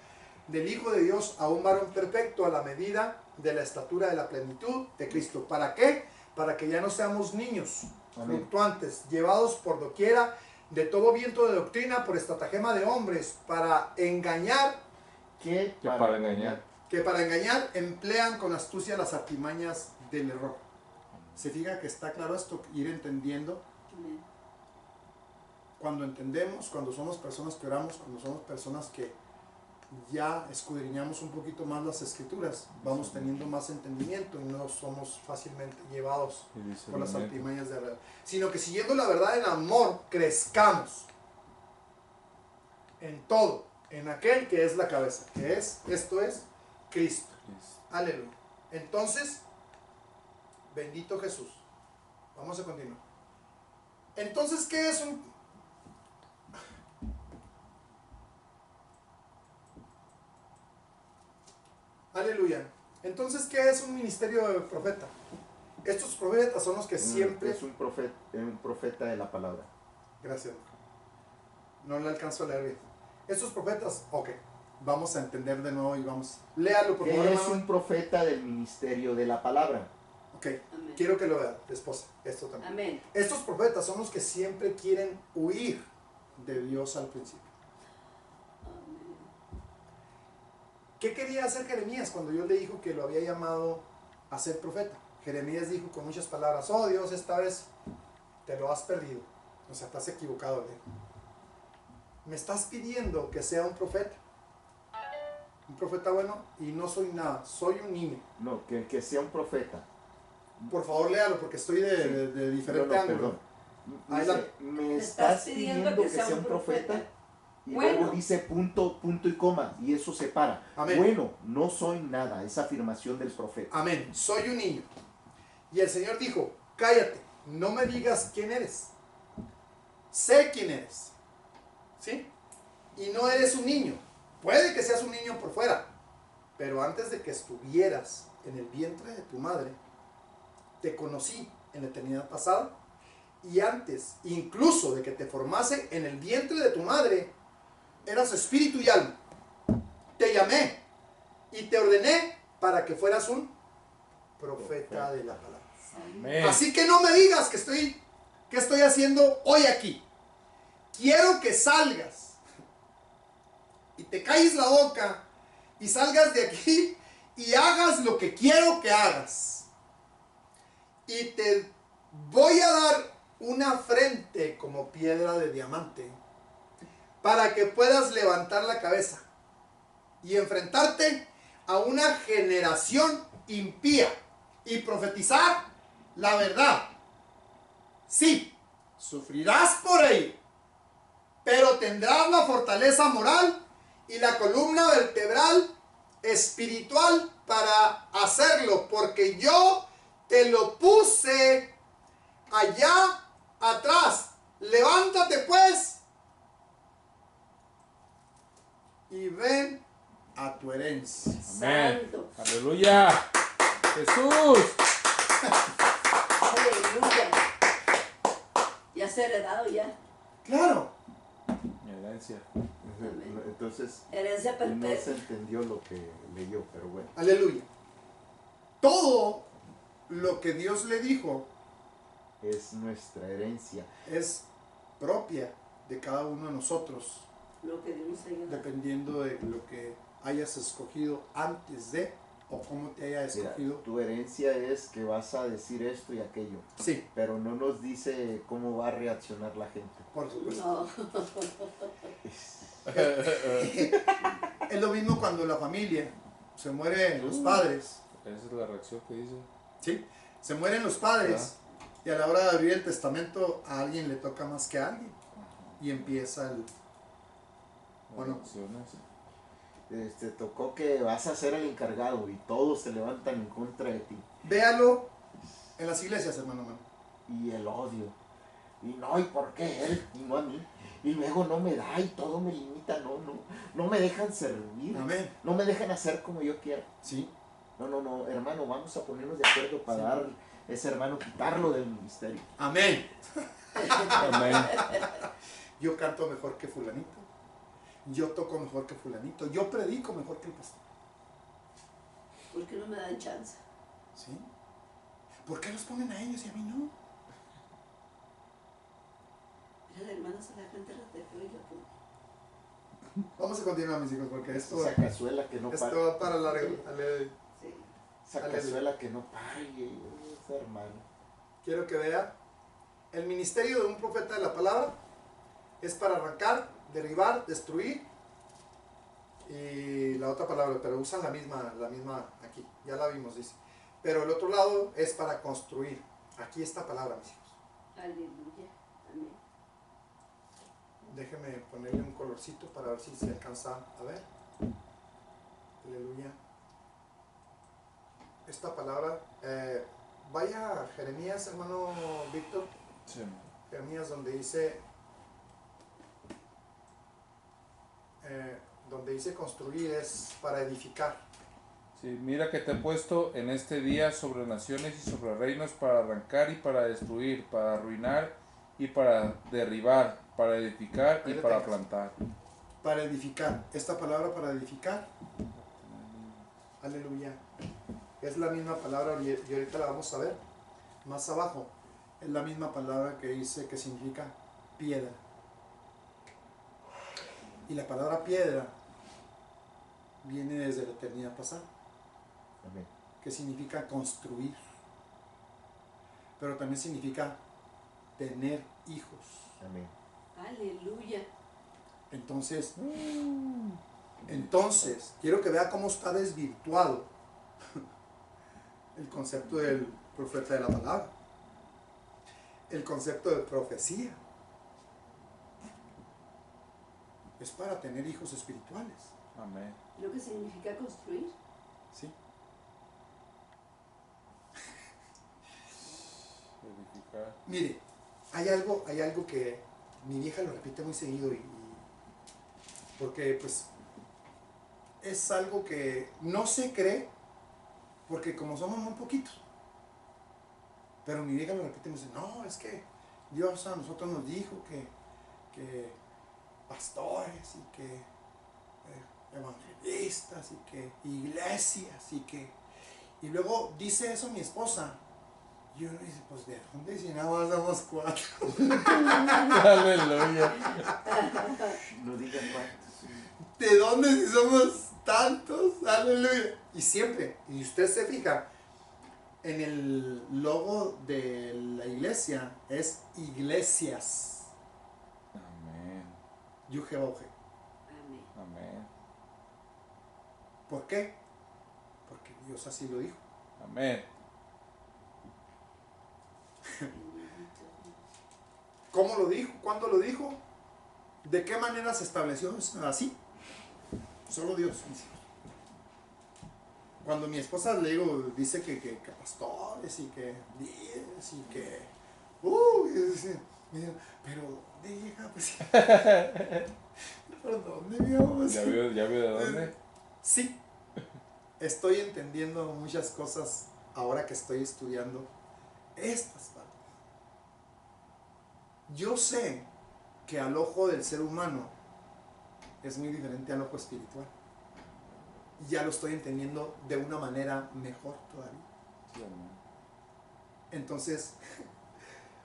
del Hijo de Dios, a un varón perfecto, a la medida de la estatura de la plenitud de Cristo. ¿Para qué? Para que ya no seamos niños
Amén.
fluctuantes, llevados por doquiera de todo viento de doctrina, por estratagema de hombres, para engañar,
Que
Que para engañar.
que para engañar emplean con astucia las artimañas del error. Se fija que está claro esto, ir entendiendo.
Amén.
Cuando entendemos, cuando somos personas que oramos, cuando somos personas que ya escudriñamos un poquito más las escrituras, vamos teniendo más entendimiento y no somos fácilmente llevados
Y dice
por las
amén.
artimañas de la verdad, sino que siguiendo la verdad en amor, crezcamos en todo, en aquel que es la cabeza, que es, esto es, Cristo. Aleluya. Entonces, bendito Jesús. Vamos a continuar. Entonces, ¿qué es un... Aleluya. Entonces, ¿qué es un ministerio de profeta? Estos profetas son los que siempre...
Es un profeta de la palabra.
Gracias. No le alcanzo a leer bien. Estos profetas, ok. Vamos a entender de nuevo y vamos... Léalo, por favor,
¿Qué es
hermano.
un profeta del ministerio de la palabra?
Ok.
Amén.
Quiero que lo vea, esposa. Esto también.
Amén.
Estos profetas son los que siempre quieren huir de Dios al principio.
Amén.
¿Qué quería hacer Jeremías cuando Dios le dijo que lo había llamado a ser profeta? Jeremías dijo con muchas palabras, oh Dios, esta vez te lo has perdido. O sea, estás equivocado. Me estás pidiendo que sea un profeta. Un profeta bueno y no soy nada, soy un niño.
No, que sea un profeta.
Por favor, léalo porque estoy de,
Sí.
de diferente
No,
ángulo.
perdón.
Ahí
Dice, ¿me estás pidiendo que sea un profeta? Y
Bueno.
luego dice punto, punto y coma, y eso separa.
Amén.
Bueno, no soy nada, esa afirmación del profeta.
Amén. Soy un niño. Y el Señor dijo, cállate, no me digas quién eres. Sé quién eres. ¿Sí? Y no eres un niño. Puede que seas un niño por fuera, pero antes de que estuvieras en el vientre de tu madre, te conocí en la eternidad pasada. Y antes, incluso de que te formase en el vientre de tu madre, eras espíritu y alma. Te llamé y te ordené para que fueras un profeta de la palabra.
Amén.
Así que no me digas que estoy haciendo hoy aquí. Quiero que salgas y te calles la boca y salgas de aquí y hagas lo que quiero que hagas. Y te voy a dar una frente como piedra de diamante para que puedas levantar la cabeza y enfrentarte a una generación impía y profetizar la verdad. Sí, sufrirás por ello, pero tendrás la fortaleza moral y la columna vertebral espiritual para hacerlo, porque yo te lo puse allá atrás. Levántate pues y ven a tu herencia.
Amén.
Santo.
Aleluya. Jesús.
Aleluya. Ya se ha heredado ya.
Claro,
Mi herencia.
Entonces,
Herencia
no se
perpetua.
entendió lo que leyó, pero bueno.
aleluya. Todo lo que Dios le dijo
Es nuestra herencia.
es propia de cada uno de nosotros,
Lo que Dios nos ayuda.
dependiendo de lo que hayas escogido antes de o cómo te haya
Mira,
escogido.
tu herencia es que vas a decir esto y aquello,
Sí,
pero no nos dice cómo va a reaccionar la gente.
por supuesto.
No.
Es lo mismo cuando la familia se mueren los padres,
Esa es la reacción que dice.
¿sí? Se mueren los padres y a la hora de abrir el testamento a alguien le toca más que a alguien y empieza el...
Las
Bueno.
reacciones.
Tocó que vas a ser el encargado y todos se levantan en contra de ti.
Véalo en las iglesias, hermano.
Y el odio. Y no, ¿y por qué él? Y no a mí. Y luego no me da y todo me limita. No me dejan servir.
Amén.
No me dejan hacer como yo quiero.
Sí,
No, hermano, vamos a ponernos de acuerdo para
Sí.
dar ese hermano, quitarlo del ministerio.
amén.
Amén.
Yo canto mejor que fulanito. Yo toco mejor que fulanito. Yo predico mejor que el pastor.
¿Por qué no me dan chance?
¿Sí? ¿Por qué los ponen a ellos y a mí no?
Mira, la hermana se la gente la dejó y la pone.
Vamos a continuar, mis hijos, porque esto
Esa cazuela que no
va
para.
para largo.
Sí.
Esa
Aleluya.
cazuela que no para. Ese hermano.
Quiero que vea, el ministerio de un profeta de la palabra es para arrancar, derribar, destruir y la otra palabra, pero usan la misma aquí, ya la vimos, dice. Pero el otro lado es para construir. Aquí esta palabra, mis hijos.
Aleluya. Amén.
Déjeme ponerle un colorcito para ver si se alcanza a ver. Aleluya. Esta palabra, vaya a Jeremías, hermano Víctor.
Sí.
Jeremías, donde dice construir es para edificar.
Sí, mira que te he puesto en este día sobre naciones y sobre reinos para arrancar y para destruir, para arruinar y para derribar, para edificar y
Ahí lo
para
tengas.
plantar.
Para edificar. Esta palabra para edificar. Aleluya. Es la misma palabra y ahorita la vamos a ver más abajo. Es la misma palabra que dice que significa piedra. Y la palabra piedra viene desde la eternidad pasada,
Amén.
que significa construir. Pero también significa tener hijos.
Amén.
Aleluya.
Entonces, quiero que vea cómo está desvirtuado el concepto del profeta de la palabra, el concepto de profecía. es para tener hijos espirituales.
Amén.
Lo que significa construir.
¿Sí?
Edificar.
Mire, hay algo que mi vieja lo repite muy seguido porque pues es algo que no se cree porque como somos muy poquitos. Pero mi vieja lo repite y me dice, no, es que Dios a nosotros nos dijo que pastores y que evangelistas y que iglesias y luego dice eso mi esposa. Y uno dice, pues ¿de dónde? Si nada más somos 4.
Aleluya.
No digan cuántos.
¿De dónde si somos tantos? Aleluya. Y siempre, y usted se fija, en el logo de la iglesia es iglesias.
Amén.
Yujebauje.
Amén.
Amén.
¿Por qué? Porque Dios así lo dijo.
Amén.
¿Cómo lo dijo? ¿Cuándo lo dijo? ¿De qué manera se estableció así? Solo Dios. Cuando mi esposa le digo, dice que pastores y que líderes y que... pero ¿dónde llega? Pues, ¿por dónde Dios?
¿Ya vio de dónde?
Sí, estoy entendiendo muchas cosas ahora que estoy estudiando estas partes. Yo sé que al ojo del ser humano es muy diferente al ojo espiritual. Ya lo estoy entendiendo de una manera mejor todavía.
Sí, amén.
Entonces,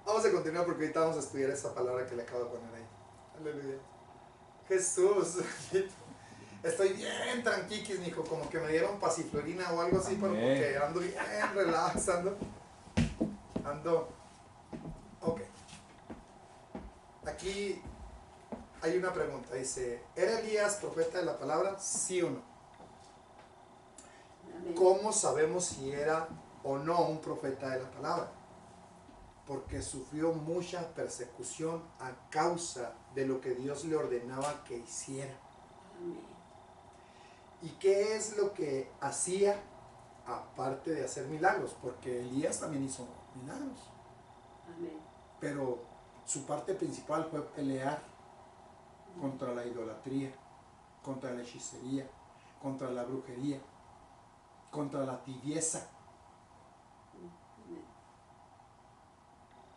vamos a continuar porque ahorita vamos a estudiar esa palabra que le acabo de poner ahí. Aleluya. Jesús. Estoy bien tranquiquis, mijo, como que me dieron pasiflorina o algo así, pero porque ando bien relaxando. Ok. Aquí hay una pregunta, dice, ¿era Elías profeta de la palabra? ¿Sí o no?
Amén.
¿Cómo sabemos si era o no un profeta de la palabra? Porque sufrió mucha persecución a causa de lo que Dios le ordenaba que hiciera.
Amén.
¿Y qué es lo que hacía aparte de hacer milagros? Porque Elías también hizo milagros,
Amén.
pero su parte principal fue pelear contra la idolatría, contra la hechicería, contra la brujería, contra la tibieza.
Amén.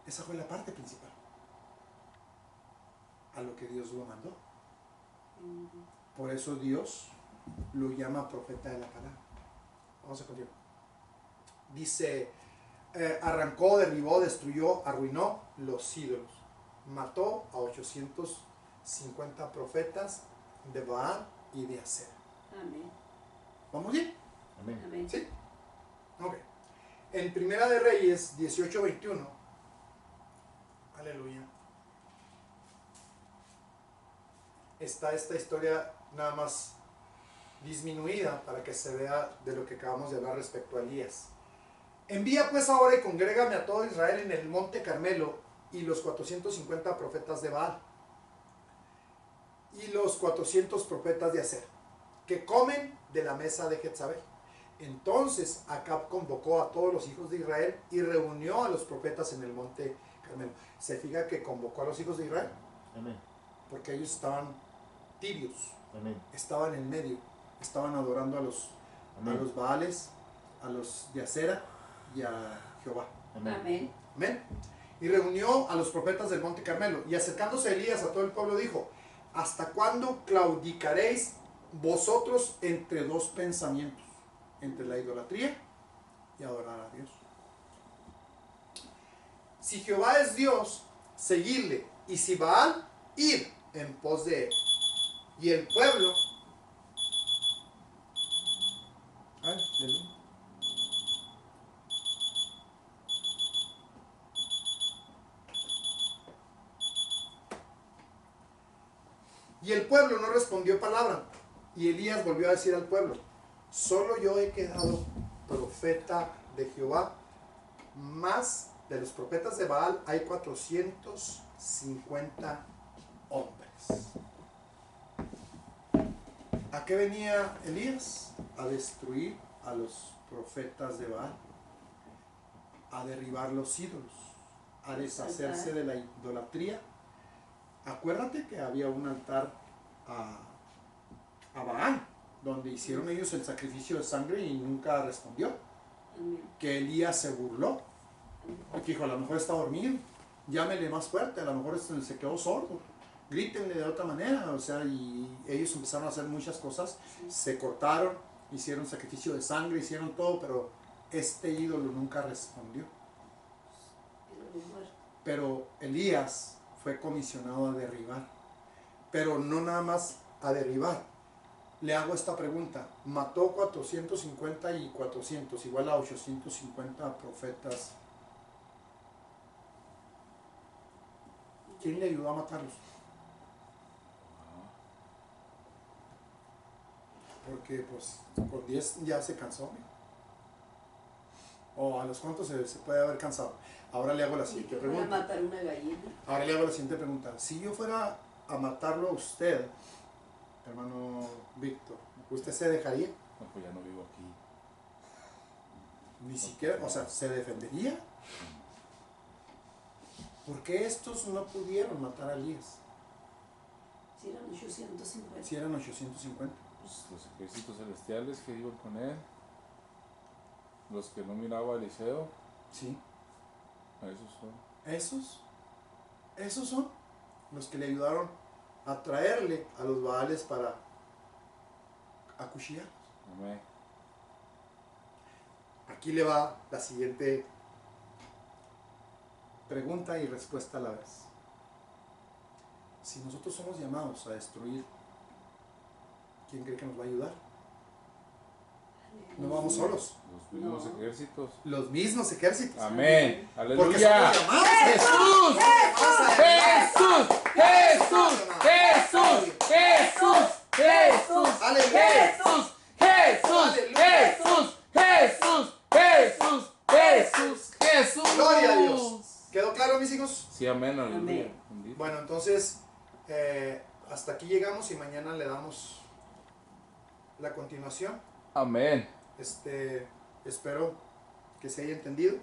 Esa fue la parte principal a lo que Dios lo mandó. Por eso Dios lo llama profeta de la palabra. Vamos a continuar. Dice, arrancó, derribó, destruyó, arruinó los ídolos. Mató a 850 profetas de Baal y de Acera.
Amén.
¿Vamos bien?
Amén.
Amén.
¿Sí? Ok. En Primera de Reyes 18:21. Aleluya. Está esta historia nada más disminuida para que se vea de lo que acabamos de hablar respecto a Elías. Envía pues ahora y congrégame a todo Israel en el monte Carmelo y los 450 profetas de Baal y los 400 profetas de Aser, que comen de la mesa de Jezabel. Entonces Acab convocó a todos los hijos de Israel y reunió a los profetas en el monte Carmelo. Se fija que convocó a los hijos de Israel
Amén.
porque ellos estaban tibios,
Amén.
estaban en medio, estaban adorando a los Baales, a los de Acera y a Jehová.
Amén.
Amén.
Amén. Y reunió a los profetas del monte Carmelo, y acercándose Elías a todo el pueblo dijo, ¿hasta cuándo claudicaréis vosotros entre dos pensamientos? Entre la idolatría y adorar a Dios. Si Jehová es Dios, seguidle, y si Baal, ir en pos de él. Y el pueblo... Y el pueblo no respondió palabra. Y Elías volvió a decir al pueblo, solo yo he quedado profeta de Jehová, más de los profetas de Baal hay 450 hombres. ¿A qué venía Elías? A destruir a los profetas de Baal, a derribar los ídolos, a deshacerse de la idolatría. Acuérdate que había un altar a Baal, donde hicieron ellos el sacrificio de sangre y nunca respondió.
Amén.
Que Elías se burló, porque dijo, a lo mejor está dormido, llámele más fuerte, a lo mejor se quedó sordo, grítenle de otra manera, o sea, y ellos empezaron a hacer muchas cosas, se cortaron, hicieron sacrificio de sangre, hicieron todo, pero este ídolo nunca respondió. Pero Elías fue comisionado a derribar, pero no nada más a derribar. Le hago esta pregunta, mató 450 y 400, igual a 850 profetas. ¿Quién le ayudó a matarlos? Porque pues con 10 ya se cansó. ¿O a los cuantos se puede haber cansado? Ahora le hago la siguiente pregunta.
Matar una gallina.
Ahora le hago la siguiente pregunta. Si yo fuera a matarlo a usted, hermano Víctor, ¿usted se dejaría?
No, pues ya no vivo aquí.
Ni siquiera, o sea, ¿se defendería? ¿Por qué estos no pudieron matar a Elías?
Si eran 850.
Si eran 850.
Pues los ejércitos celestiales que iban con él, los que no miraba a Eliseo,
Sí.
a esos son.
Esos son los que le ayudaron a traerle a los Baales para acuchillarlos.
Amén.
Aquí le va la siguiente pregunta y respuesta a la vez. Si nosotros somos llamados a destruir, ¿quién cree que nos va a ayudar? No vamos solos.
Los mismos
No.
ejércitos.
Los mismos ejércitos.
Amén.
Porque
Aleluya.
somos llamados a
Jesús. Jesús. Jesús. Jesús. Jesús. Jesús.
Aleluya.
Jesús. Jesús. Jesús. Jesús. Jesús. Jesús. Jesús.
Gloria a Dios. ¿Quedó claro, mis hijos?
Sí, amén. Aleluya.
Amén.
Bendito.
Bueno, entonces, hasta aquí llegamos y mañana le damos la continuación.
Amén.
Espero que se haya entendido.